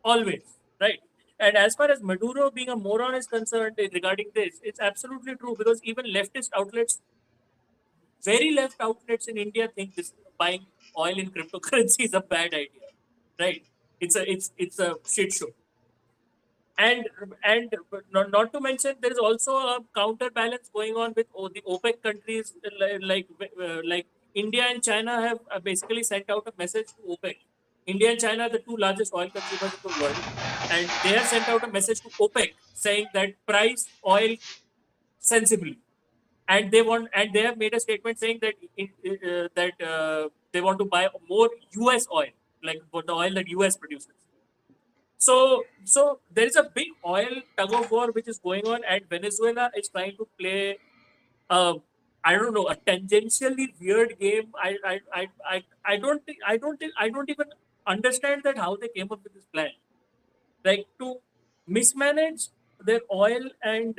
always, right? And as far as Maduro being a moron is concerned regarding this, it's absolutely true because even leftist outlets, very left outlets in India think this buying oil in cryptocurrency is a bad idea, right? It's a shit show. And not to mention there is also a counterbalance going on with the OPEC countries like India and China have basically sent out a message to OPEC. India and China are the two largest oil consumers in the world, and they have sent out a message to OPEC saying that price oil sensibly, and they have made a statement saying that they want to buy more US oil, like the oil that US produces. So there is a big oil tug of war which is going on, and Venezuela is trying to play, uh, I don't know, a tangentially weird game. I don't even understand that how they came up with this plan, like to mismanage their oil and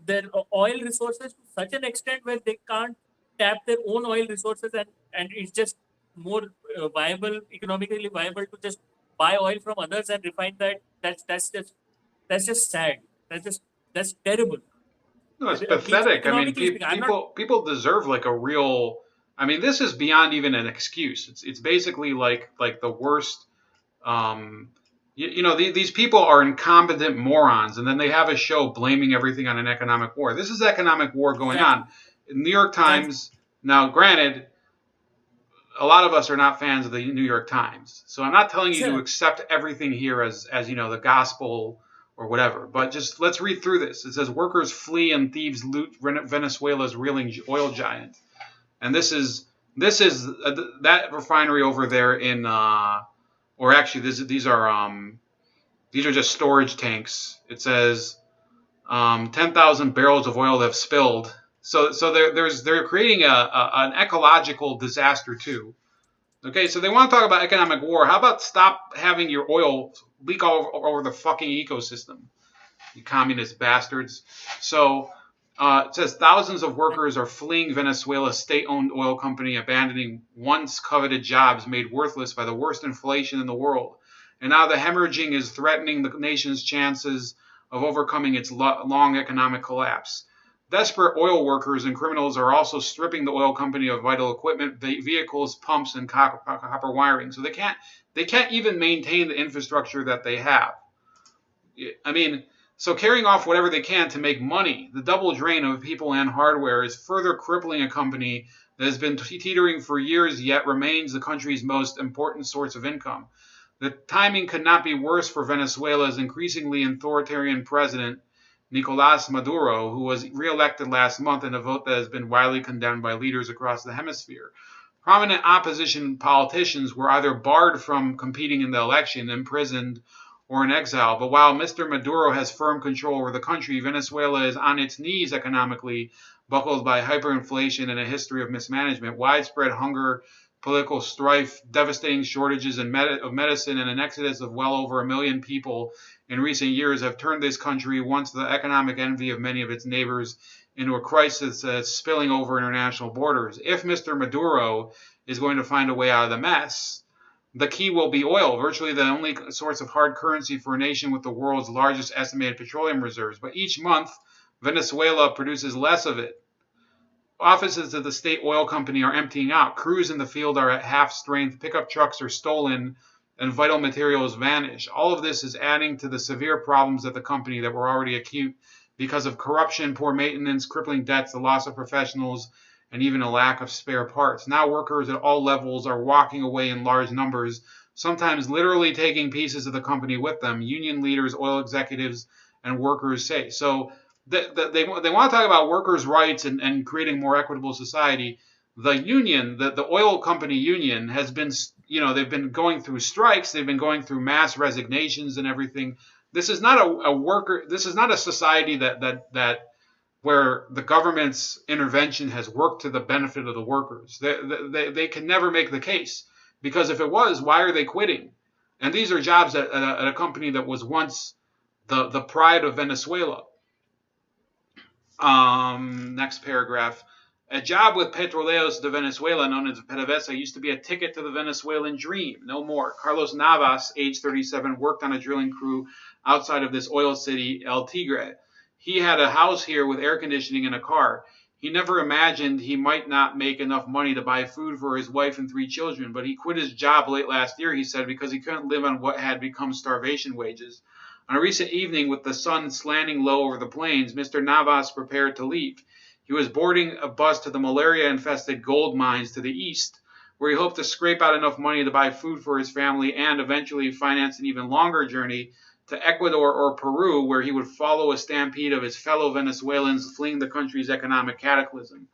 their oil resources to such an extent where they can't tap their own oil resources, and it's just more viable, economically viable to just buy oil from others and refine that. That's just sad. That's terrible. No, it's Means pathetic. I mean, economically speaking, I'm not. people deserve like a real. I mean, this is beyond even an excuse. It's basically like the worst. These people are incompetent morons, and then they have a show blaming everything on an economic war. This is economic war going on. New York Times. Now, granted, a lot of us are not fans of the New York Times, so I'm not telling you to accept everything here as the gospel or whatever. But just let's read through this. It says workers flee and thieves loot Venezuela's reeling oil giant, and this is that refinery over there in, or actually these are just storage tanks. It says 10,000 barrels of oil have spilled. So they're creating an ecological disaster too. Okay, so they want to talk about economic war. How about stop having your oil leak all over the fucking ecosystem, you communist bastards? So it says thousands of workers are fleeing Venezuela's state-owned oil company, abandoning once coveted jobs made worthless by the worst inflation in the world. And now the hemorrhaging is threatening the nation's chances of overcoming its long economic collapse. Desperate oil workers and criminals are also stripping the oil company of vital equipment, vehicles, pumps, and copper wiring. So they can't even maintain the infrastructure that they have. I mean, so carrying off whatever they can to make money, the double drain of people and hardware is further crippling a company that has been teetering for years yet remains the country's most important source of income. The timing could not be worse for Venezuela's increasingly authoritarian president, Nicolás Maduro, who was reelected last month in a vote that has been widely condemned by leaders across the hemisphere. Prominent opposition politicians were either barred from competing in the election, imprisoned, or in exile. But while Mr. Maduro has firm control over the country, Venezuela is on its knees economically, buckled by hyperinflation and a history of mismanagement, widespread hunger, political strife, devastating shortages of medicine, and an exodus of well over 1 million people in recent years have turned this country, once the economic envy of many of its neighbors, into a crisis that's spilling over international borders. If Mr. Maduro is going to find a way out of the mess, the key will be oil, virtually the only source of hard currency for a nation with the world's largest estimated petroleum reserves. But each month, Venezuela produces less of it. Offices of the state oil company are emptying out. Crews in the field are at half strength. Pickup trucks are stolen, and vital materials vanish. All of this is adding to the severe problems at the company that were already acute because of corruption, poor maintenance, crippling debts, the loss of professionals, and even a lack of spare parts. Now workers at all levels are walking away in large numbers, sometimes literally taking pieces of the company with them. Union leaders, oil executives, and workers say. So they want to talk about workers' rights and creating more equitable society. The union, the oil company union, has been, they've been going through strikes. They've been going through mass resignations and everything. This is not a worker. This is not a society that where the government's intervention has worked to the benefit of the workers. They can never make the case, because if it was, why are they quitting? And these are jobs at a company that was once the pride of Venezuela. Next paragraph. A job with Petróleos de Venezuela, known as PDVSA, used to be a ticket to the Venezuelan dream. No more. Carlos Navas, age 37, worked on a drilling crew outside of this oil city, El Tigre. He had a house here with air conditioning and a car. He never imagined he might not make enough money to buy food for his wife and 3 children, but he quit his job late last year, he said, because he couldn't live on what had become starvation wages. On a recent evening, with the sun slanting low over the plains, Mr. Navas prepared to leave. He was boarding a bus to the malaria-infested gold mines to the east, where he hoped to scrape out enough money to buy food for his family and eventually finance an even longer journey to Ecuador or Peru, where he would follow a stampede of his fellow Venezuelans fleeing the country's economic cataclysm.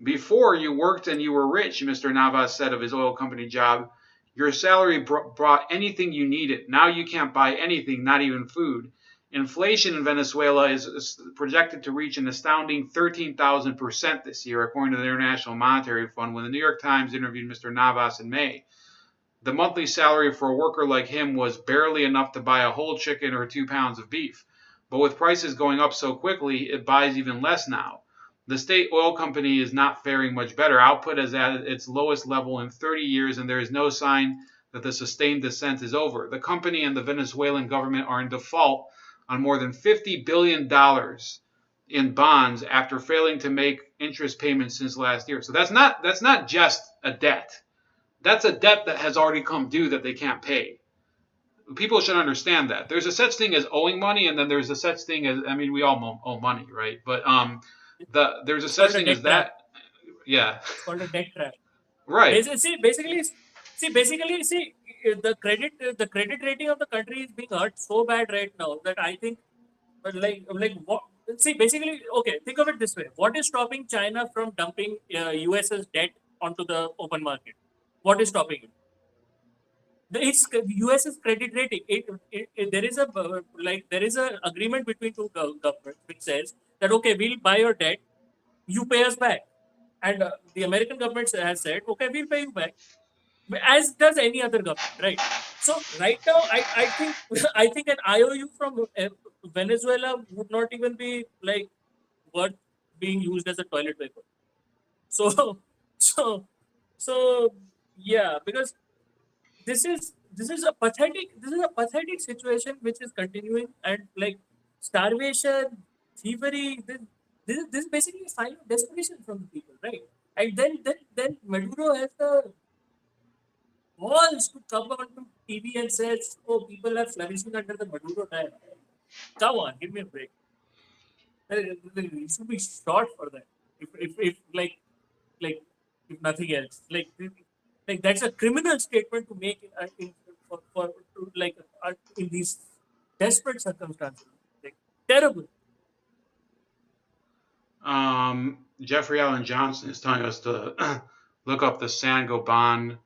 Before you worked and you were rich, Mr. Navas said of his oil company job. Your salary brought anything you needed. Now you can't buy anything, not even food. Inflation in Venezuela is projected to reach an astounding 13,000% this year, according to the International Monetary Fund, when the New York Times interviewed Mr. Navas in May. The monthly salary for a worker like him was barely enough to buy a whole chicken or 2 pounds of beef. But with prices going up so quickly, it buys even less now. The state oil company is not faring much better. Output is at its lowest level in 30 years, and there is no sign that the sustained descent is over. The company and the Venezuelan government are in default on more than $50 billion in bonds after failing to make interest payments since last year. So that's not just a debt. That's a debt that has already come due that they can't pay. People should understand that. There's a such thing as owing money, and then there's a such thing as, I mean, we all owe money, right? But there's a such thing as that. Yeah. It's called a debt trap. Right. Basically, the credit rating of the country is being hurt so bad right now that I think, like what? See, basically, okay, think of it this way: what is stopping China from dumping US's debt onto the open market? What is stopping it? It's US's credit rating. There is a agreement between two governments which says that okay, we'll buy your debt, you pay us back, and the American government has said okay, we'll pay you back, as does any other government, right? So right now, I think I think an IOU from Venezuela would not even be like worth being used as a toilet paper. So so yeah, because this is a pathetic situation which is continuing, and like starvation, thievery. This is basically a sign of desperation from the people, right? And then Maduro has the balls to come onto TV and says, "Oh, people are flourishing under the Maduro time." Come on, give me a break. You should be shot for that. If like if nothing else, like that's a criminal statement to make in these desperate circumstances. Like terrible. Jeffrey Allen Johnson is telling us to look up the Saint-Gobain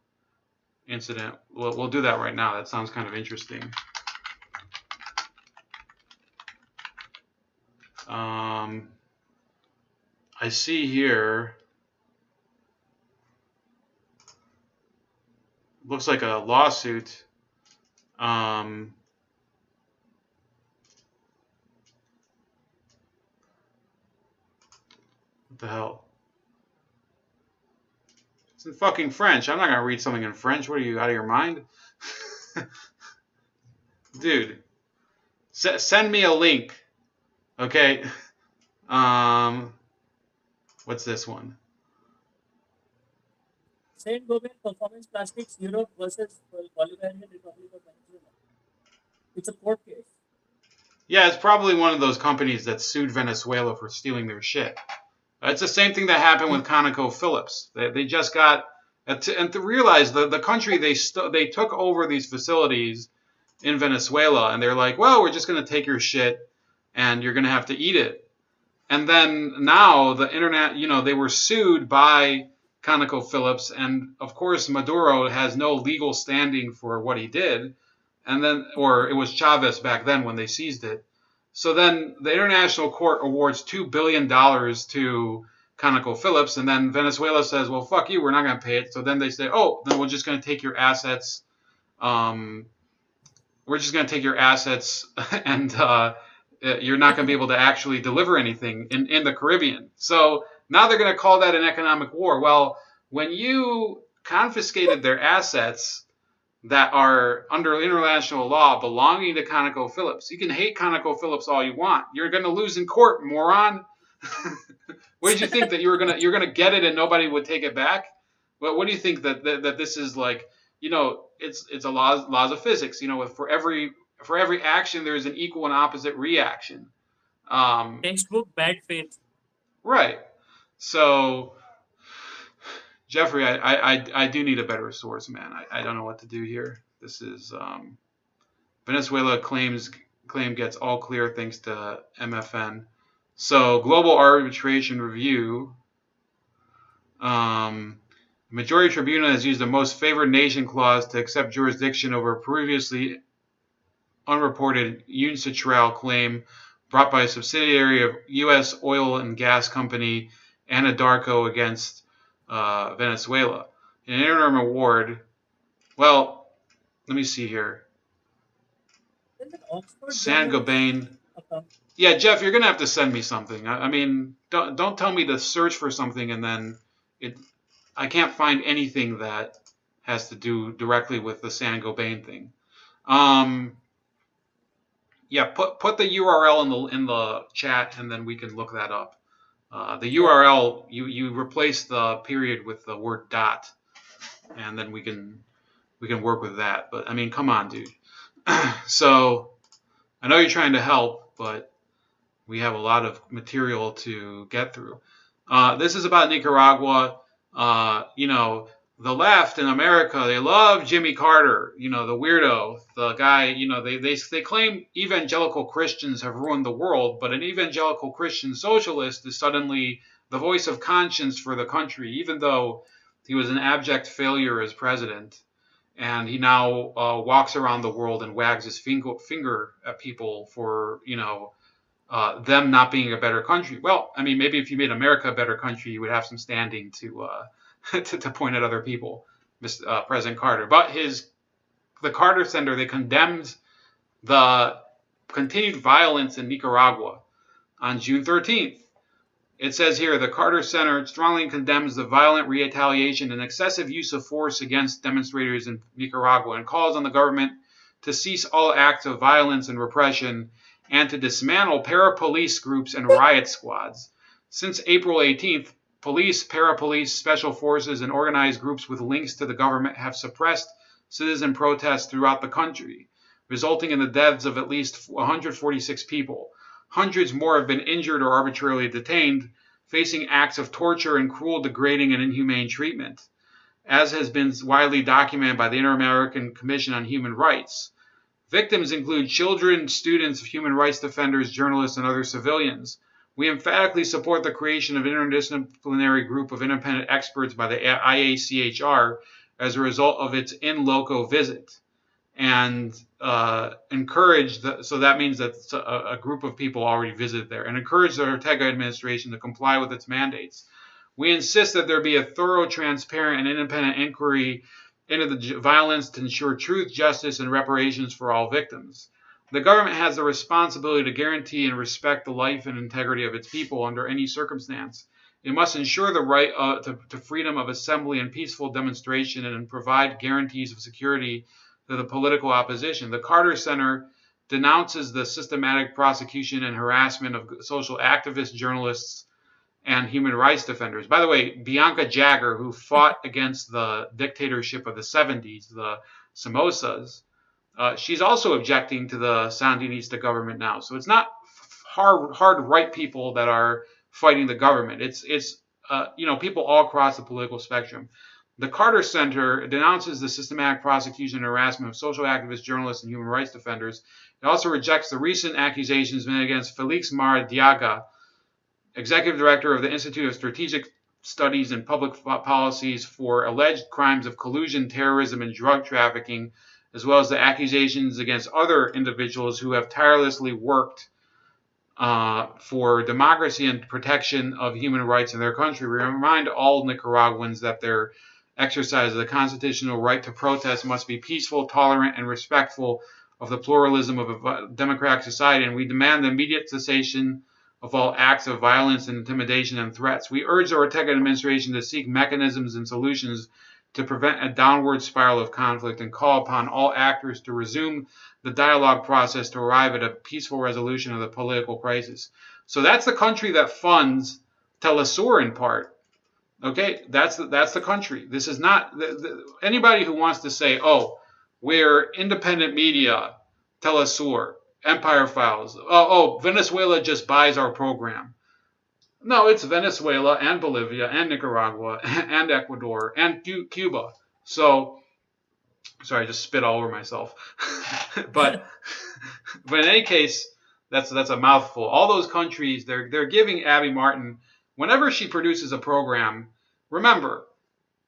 incident. We'll do that right now. That sounds kind of interesting. I see here, looks like a lawsuit. What the hell? It's in fucking French. I'm not gonna read something in French. What are you, out of your mind? Dude, send me a link. Okay. What's this one? Saint-Gobain Performance Plastics Europe versus Bolivarian Republic of Venezuela. It's a court case. Yeah, it's probably one of those companies that sued Venezuela for stealing their shit. It's the same thing that happened with ConocoPhillips. They just got, and to realize the country, they took over these facilities in Venezuela, and they're like, well, we're just going to take your shit, and you're going to have to eat it. And then now the internet, they were sued by ConocoPhillips, and of course Maduro has no legal standing for what he did. And then, or it was Chavez back then when they seized it. So then the international court awards $2 billion to ConocoPhillips, and then Venezuela says, well, fuck you, we're not going to pay it. So then they say, oh, then we're just going to take your assets. We're just going to take your assets and you're not going to be able to actually deliver anything in the Caribbean. So now they're going to call that an economic war. Well, when you confiscated their assets that are under international law belonging to ConocoPhillips, you can hate ConocoPhillips all you want. You're going to lose in court, moron. What did you think, that you're gonna get it and nobody would take it back? What do you think that this is like? You know, it's a laws of physics. You know, for every action there is an equal and opposite reaction. Textbook bad faith. Right. So, Jeffrey, I do need a better source, man. I don't know what to do here. This is Venezuela claim gets all clear thanks to MFN. So, Global Arbitration Review. Majority Tribunal has used the most favored nation clause to accept jurisdiction over a previously unreported UNCITRAL claim brought by a subsidiary of U.S. oil and gas company Anadarko against Venezuela. An interim award. Well, let me see here. Saint-Gobain. Yeah, Jeff, you're gonna have to send me something. I mean, don't tell me to search for something and then I can't find anything that has to do directly with the Saint-Gobain thing. Yeah, put the URL in the chat and then we can look that up. The URL, you replace the period with the word dot, and then we can work with that. But I mean, come on, dude. So I know you're trying to help, but we have a lot of material to get through. This is about Nicaragua. You know, the left in America, they love Jimmy Carter, you know, the weirdo, the guy, you know, they claim evangelical Christians have ruined the world, but an evangelical Christian socialist is suddenly the voice of conscience for the country, even though he was an abject failure as president. And he now walks around the world and wags his finger at people for, you know, them not being a better country. Well, I mean, maybe if you made America a better country, you would have some standing to to point at other people, President Carter. But the Carter Center, they condemned the continued violence in Nicaragua on June 13th. It says here, the Carter Center strongly condemns the violent retaliation and excessive use of force against demonstrators in Nicaragua and calls on the government to cease all acts of violence and repression and to dismantle para-police groups and riot squads. Since April 18th, police, para-police, special forces, and organized groups with links to the government have suppressed citizen protests throughout the country, resulting in the deaths of at least 146 people. Hundreds more have been injured or arbitrarily detained, facing acts of torture and cruel, degrading, and inhumane treatment, as has been widely documented by the Inter-American Commission on Human Rights. Victims include children, students, human rights defenders, journalists, and other civilians. We emphatically support the creation of an interdisciplinary group of independent experts by the IACHR as a result of its in loco visit, and encourage, so that means that a group of people already visited there, and encourage the Ortega administration to comply with its mandates. We insist that there be a thorough, transparent, and independent inquiry into the violence to ensure truth, justice, and reparations for all victims. The government has the responsibility to guarantee and respect the life and integrity of its people under any circumstance. It must ensure the right to freedom of assembly and peaceful demonstration and provide guarantees of security to the political opposition. The Carter Center denounces the systematic prosecution and harassment of social activists, journalists, and human rights defenders. By the way, Bianca Jagger, who fought against the dictatorship of the 70s, the Somozas, she's also objecting to the Sandinista government now. So it's not hard right people that are fighting the government. It's you know, people all across the political spectrum. The Carter Center denounces the systematic prosecution and harassment of social activists, journalists, and human rights defenders. It also rejects the recent accusations made against Felix Maradiaga, Executive Director of the Institute of Strategic Studies and Public Policies, for alleged crimes of collusion, terrorism, and drug trafficking, as well as the accusations against other individuals who have tirelessly worked for democracy and protection of human rights in their country. We remind all Nicaraguans that their exercise of the constitutional right to protest must be peaceful, tolerant, and respectful of the pluralism of a democratic society, and we demand the immediate cessation of all acts of violence and intimidation and threats. We urge the Ortega administration to seek mechanisms and solutions to prevent a downward spiral of conflict and call upon all actors to resume the dialogue process to arrive at a peaceful resolution of the political crisis. So that's the country that funds Telesur in part. Okay, that's the country. This is not anybody who wants to say, "Oh, we're independent media, Telesur, Empire Files. Oh, Venezuela just buys our program." No, it's Venezuela and Bolivia and Nicaragua and Ecuador and Cuba. So, sorry, I just spit all over myself. but in any case, that's a mouthful. All those countries, they're giving Abby Martin, whenever she produces a program, remember,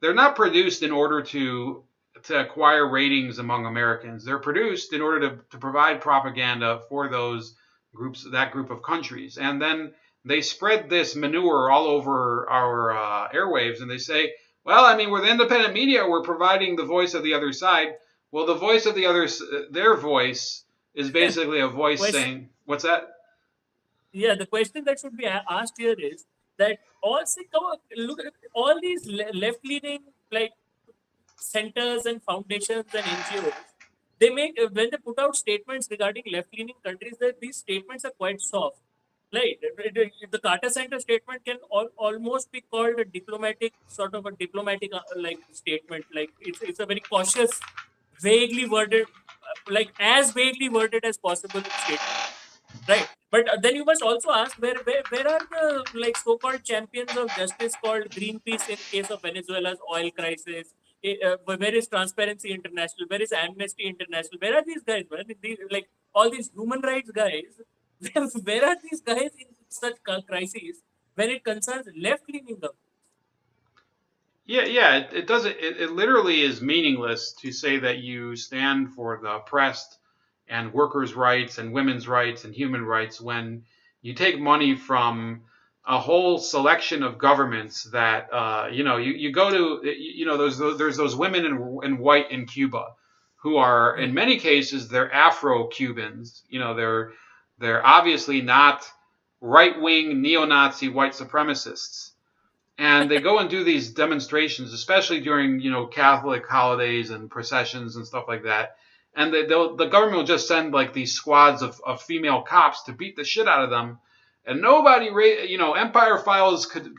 they're not produced in order to acquire ratings among Americans. They're produced in order to provide propaganda for those groups, that group of countries. And then they spread this manure all over our airwaves, and they say, well, I mean, we're the independent media. We're providing the voice of the other side. Well, the voice of the other, their voice is basically a voice saying, what's that? Yeah, the question that should be asked here is that look at all these left-leaning like centers and foundations and NGOs. They make when they put out statements regarding left-leaning countries, that these statements are quite soft. Right, the Carter Center statement can almost be called a diplomatic like statement. Like it's a very cautious, vaguely worded, like as vaguely worded as possible statement. Right, but then you must also ask where are the like so-called champions of justice called Greenpeace in case of Venezuela's oil crisis? Where is Transparency International? Where is Amnesty International? Where are these guys? Where are these, like all these human rights guys? Where are these guys in such crises when it concerns left-leaning governments? Yeah. It doesn't. It literally is meaningless to say that you stand for the oppressed and workers' rights and women's rights and human rights when you take money from a whole selection of governments that you go to there's those women in white in Cuba who are in many cases they're Afro-Cubans. They're obviously not right-wing neo-Nazi white supremacists. And they go and do these demonstrations, especially during Catholic holidays and processions and stuff like that. And the government will just send like these squads of female cops to beat the shit out of them. And nobody, Empire Files could,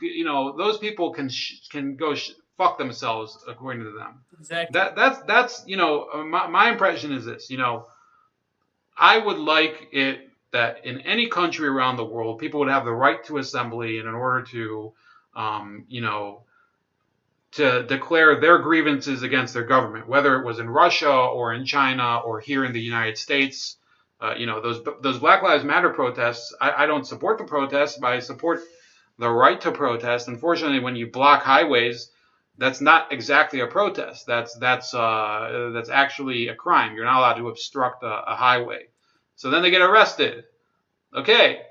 those people can go fuck themselves according to them. Exactly. That's my impression is this. I would like it that in any country around the world, people would have the right to assembly, and in order to to declare their grievances against their government, whether it was in Russia or in China or here in the United States. Those Black Lives Matter protests, I don't support the protests, but I support the right to protest. Unfortunately, when you block highways, that's not exactly a protest. That's actually a crime. You're not allowed to obstruct a highway. So then they get arrested. Okay.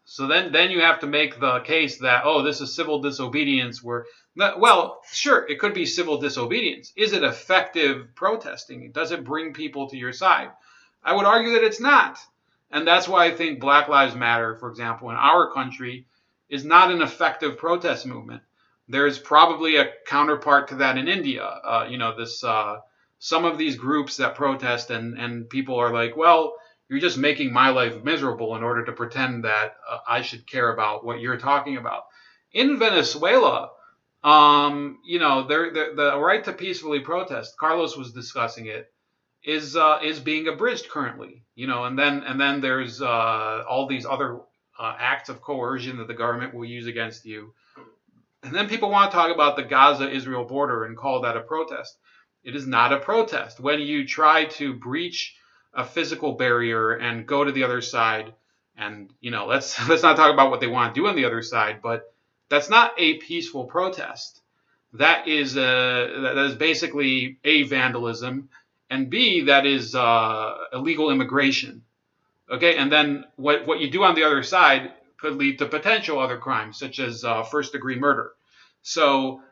So then you have to make the case that, this is civil disobedience. Well, sure, it could be civil disobedience. Is it effective protesting? Does it bring people to your side? I would argue that it's not. And that's why I think Black Lives Matter, for example, in our country, is not an effective protest movement. There's probably a counterpart to that in India. Some of these groups that protest and people are like, well, you're just making my life miserable in order to pretend that I should care about what you're talking about. In Venezuela, the right to peacefully protest, Carlos was discussing it, is being abridged currently. And then there's all these other acts of coercion that the government will use against you. And then people want to talk about the Gaza-Israel border and call that a protest. It is not a protest. When you try to breach a physical barrier and go to the other side, and let's not talk about what they want to do on the other side, but that's not a peaceful protest. That is basically A, vandalism, and B, that is illegal immigration. Okay, and then what you do on the other side could lead to potential other crimes, such as first-degree murder. So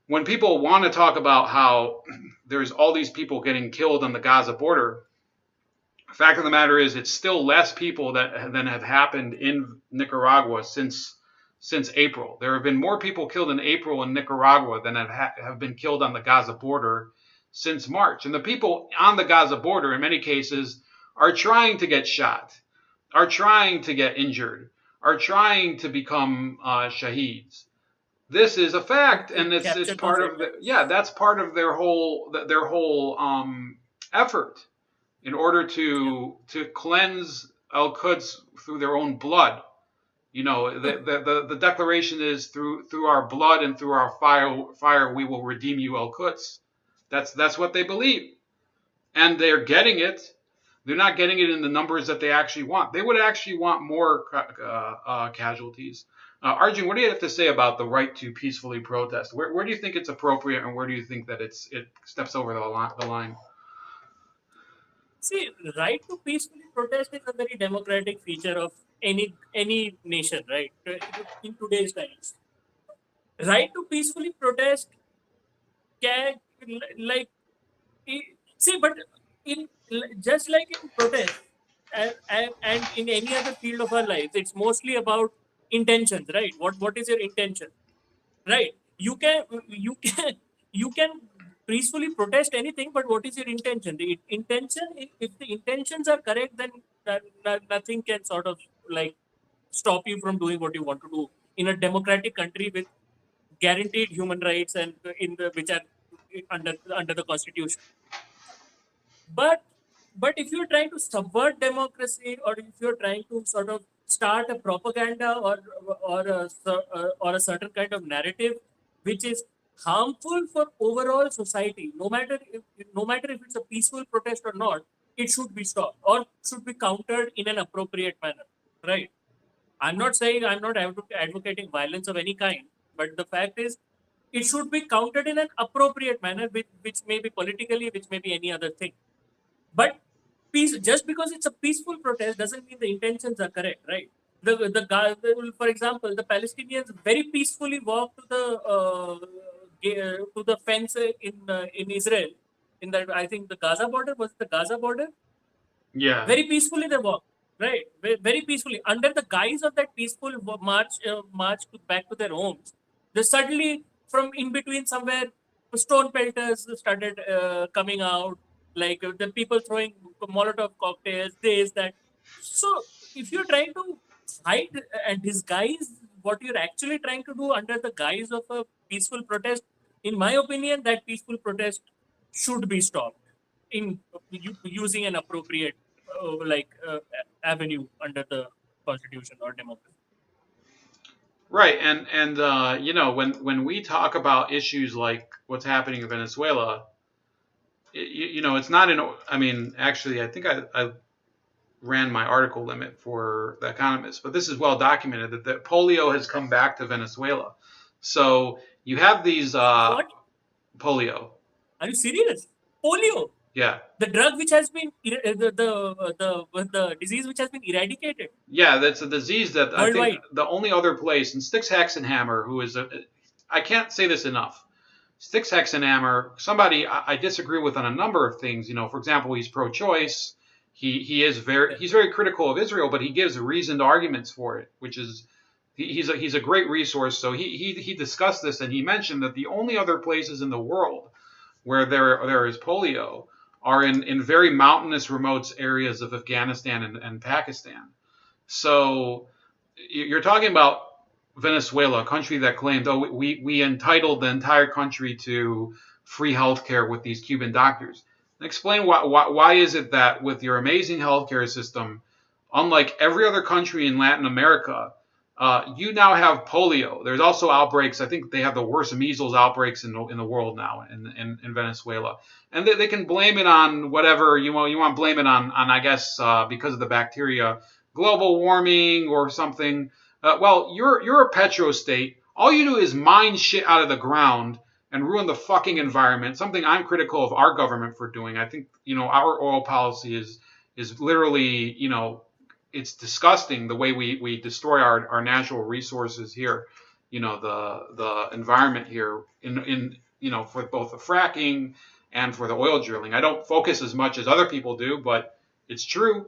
when people want to talk about how there's all these people getting killed on the Gaza border, the fact of the matter is it's still less people than have happened in Nicaragua since April. There have been more people killed in April in Nicaragua than have been killed on the Gaza border since March. And the people on the Gaza border, in many cases, are trying to get shot, are trying to get injured, are trying to become shaheeds. This is a fact, and it's part of that's part of their whole effort in order to cleanse Al-Quds through their own blood. You know, the declaration is through our blood and through our fire we will redeem you, Al-Quds. That's what they believe, and they're getting it. They're not getting it in the numbers that they actually want. They would actually want more casualties. Arjun, what do you have to say about the right to peacefully protest? Where do you think it's appropriate, and where do you think that it steps over the line? See, right to peacefully protest is a very democratic feature of any nation, right? In today's times, right to peacefully protest can like see, but in just like in protest and in any other field of our lives, it's mostly about intentions, right? What is your intention, right? You can peacefully protest anything, but what is your intention? The intention, if the intentions are correct, then nothing can sort of like stop you from doing what you want to do in a democratic country with guaranteed human rights and which are under the constitution. But if you're trying to subvert democracy, or if you're trying to sort of start a propaganda or a certain kind of narrative which is harmful for overall society, no matter if it's a peaceful protest or not, it should be stopped or should be countered in an appropriate manner, right? I'm not saying I'm not advocating violence of any kind, but the fact is it should be countered in an appropriate manner, which may be politically, which may be any other thing. But peace, just because it's a peaceful protest doesn't mean the intentions are correct, right? For example, the Palestinians very peacefully walked to the fence in Israel, in that I think the Gaza border was the Gaza border. Yeah. Very peacefully they walked, right? Very peacefully, under the guise of that peaceful march back to their homes. They suddenly, from in between somewhere, stone pelters started coming out, like the people throwing Molotov cocktails, this, that. So if you're trying to hide and disguise what you're actually trying to do under the guise of a peaceful protest, in my opinion, that peaceful protest should be stopped in using an appropriate avenue under the constitution or democracy. Right, and you know, when we talk about issues like what's happening in Venezuela, you know, it's not I mean, actually, I think I ran my article limit for The Economist, but this is well documented that polio has come back to Venezuela. So you have these What? Polio. Are you serious? Polio? Yeah. The drug which has been the disease which has been eradicated. Yeah, that's a disease that worldwide. I think the only other place, and Styx Hexenhammer, who is I can't say this enough. Styx Hexenhammer, somebody I disagree with on a number of things. You know, for example, he's pro-choice. He's very critical of Israel, but he gives reasoned arguments for it, which is he's a great resource. So he discussed this, and he mentioned that the only other places in the world where there is polio are in very mountainous, remote areas of Afghanistan and Pakistan. So you're talking about Venezuela, a country that claimed, oh, we entitled the entire country to free healthcare with these Cuban doctors. Explain why is it that with your amazing healthcare system, unlike every other country in Latin America, you now have polio. There's also outbreaks. I think they have the worst measles outbreaks in the world now in Venezuela, and they can blame it on whatever you want. You want to blame it on I guess because of the bacteria, global warming or something. Well, you're a petrostate. All you do is mine shit out of the ground and ruin the fucking environment. Something I'm critical of our government for doing. I think, you know, our oil policy is literally, it's disgusting the way we destroy our natural resources here. The environment here in for both the fracking and for the oil drilling. I don't focus as much as other people do, but it's true.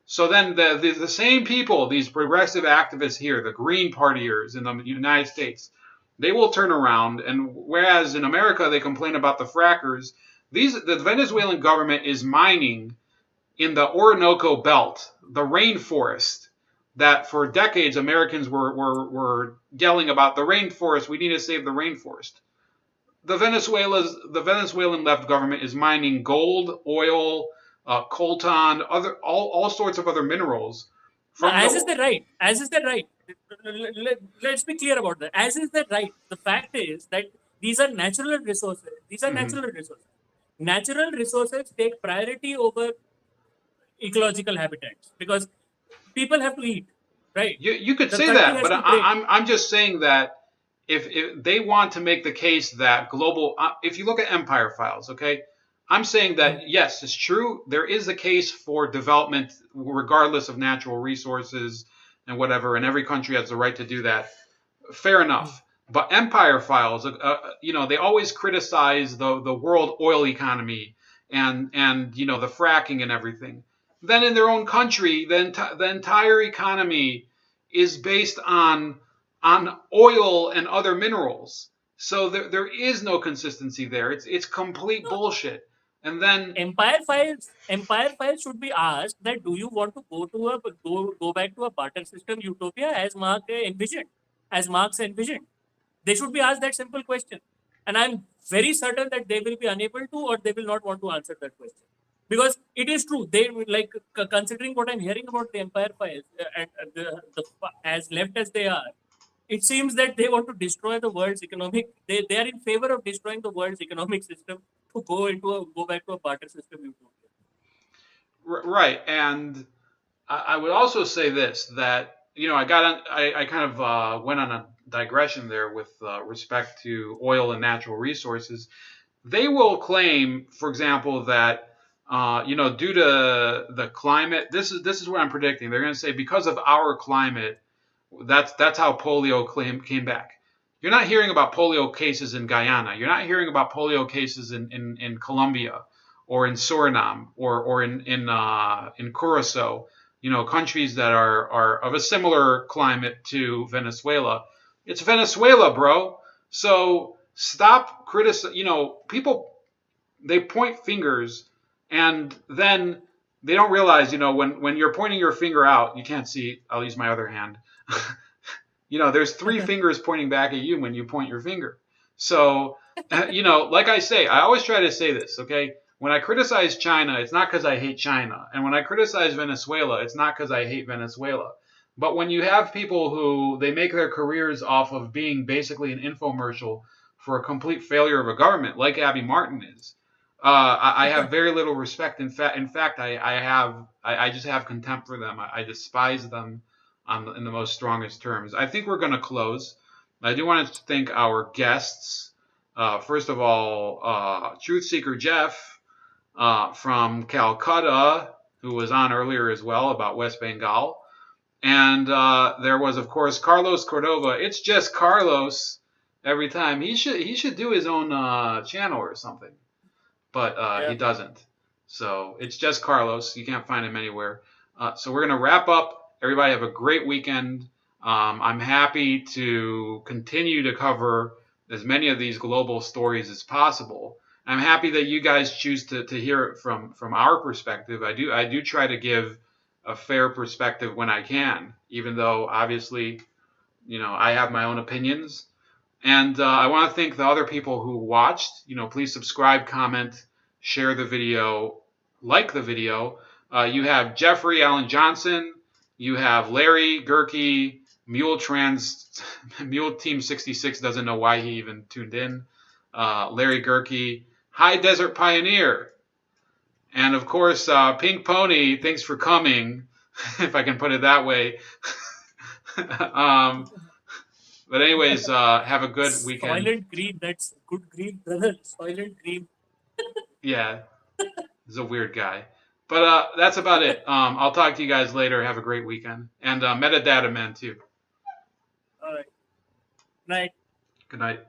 So then the same people, these progressive activists here, the Green Partiers in the United States, they will turn around, and whereas in America they complain about the frackers, the Venezuelan government is mining in the Orinoco Belt, the rainforest that for decades Americans were yelling about the rainforest. We need to save the rainforest. The Venezuelan left government is mining gold, oil, coltan, all sorts of other minerals. No, as is the right. As is the right. Let's be clear about that. As is the right. The fact is that these are natural resources. These are natural resources. Natural resources take priority over ecological habitats because people have to eat, right? You could say that, but I'm just saying that if they want to make the case that global, if you look at Empire Files, okay, I'm saying that yes, it's true. There is a case for development regardless of natural resources and whatever, and every country has the right to do that. Fair enough. But Empire Files, they always criticize the world oil economy and the fracking and everything. Then in their own country, the entire economy is based on oil and other minerals. So there is no consistency there. It's complete bullshit. And then Empire Files should be asked that do you want to go back to a barter system utopia as Marx envisioned? They should be asked that simple question. And I'm very certain that they will be unable to, or they will not want to answer that question. Because it is true. They considering what I'm hearing about the Empire Files and as left as they are, it seems that they want to destroy the world's economic. They are in favor of destroying the world's economic system to go back to a barter system utopia. Right, and I would also say this, that I kind of went on a digression there with respect to oil and natural resources. They will claim, for example, that due to the climate, this is what I'm predicting. They're going to say because of our climate, that's how polio came back. You're not hearing about polio cases in Guyana. You're not hearing about polio cases in Colombia or in Suriname or in Curacao. Countries that are of a similar climate to Venezuela. It's Venezuela, bro. So stop criticizing. People, they point fingers and then they don't realize, when you're pointing your finger out, you can't see. I'll use my other hand. There's three fingers pointing back at you when you point your finger. So, like I say, I always try to say this, okay? When I criticize China, it's not because I hate China. And when I criticize Venezuela, it's not because I hate Venezuela. But when you have people who, they make their careers off of being basically an infomercial for a complete failure of a government, like Abby Martin is, I have very little respect. In fact, I just have contempt for them. I despise them in the most strongest terms. I think we're going to close. I do want to thank our guests. First of all, Truth Seeker Jeff from Calcutta, who was on earlier as well about West Bengal. And there was, of course, Carlos Cordova. It's just Carlos every time. He should do his own channel or something. But he doesn't. So it's just Carlos. You can't find him anywhere. So we're going to wrap up. Everybody have a great weekend. I'm happy to continue to cover as many of these global stories as possible. I'm happy that you guys choose to hear it from our perspective. I do try to give a fair perspective when I can, even though obviously, I have my own opinions. And I want to thank the other people who watched. Please subscribe, comment, share the video, like the video. You have Jeffrey Allen Johnson. You have Larry Gerke, Mule Team 66 doesn't know why he even tuned in. Larry Gerke, High Desert Pioneer. And of course, Pink Pony, thanks for coming, if I can put it that way. But anyways, have a good weekend. Soylent Green, that's good green, brother. Soylent Green. Yeah, he's a weird guy. But that's about it. I'll talk to you guys later. Have a great weekend. And metadata men, too. All right. Night. Good night.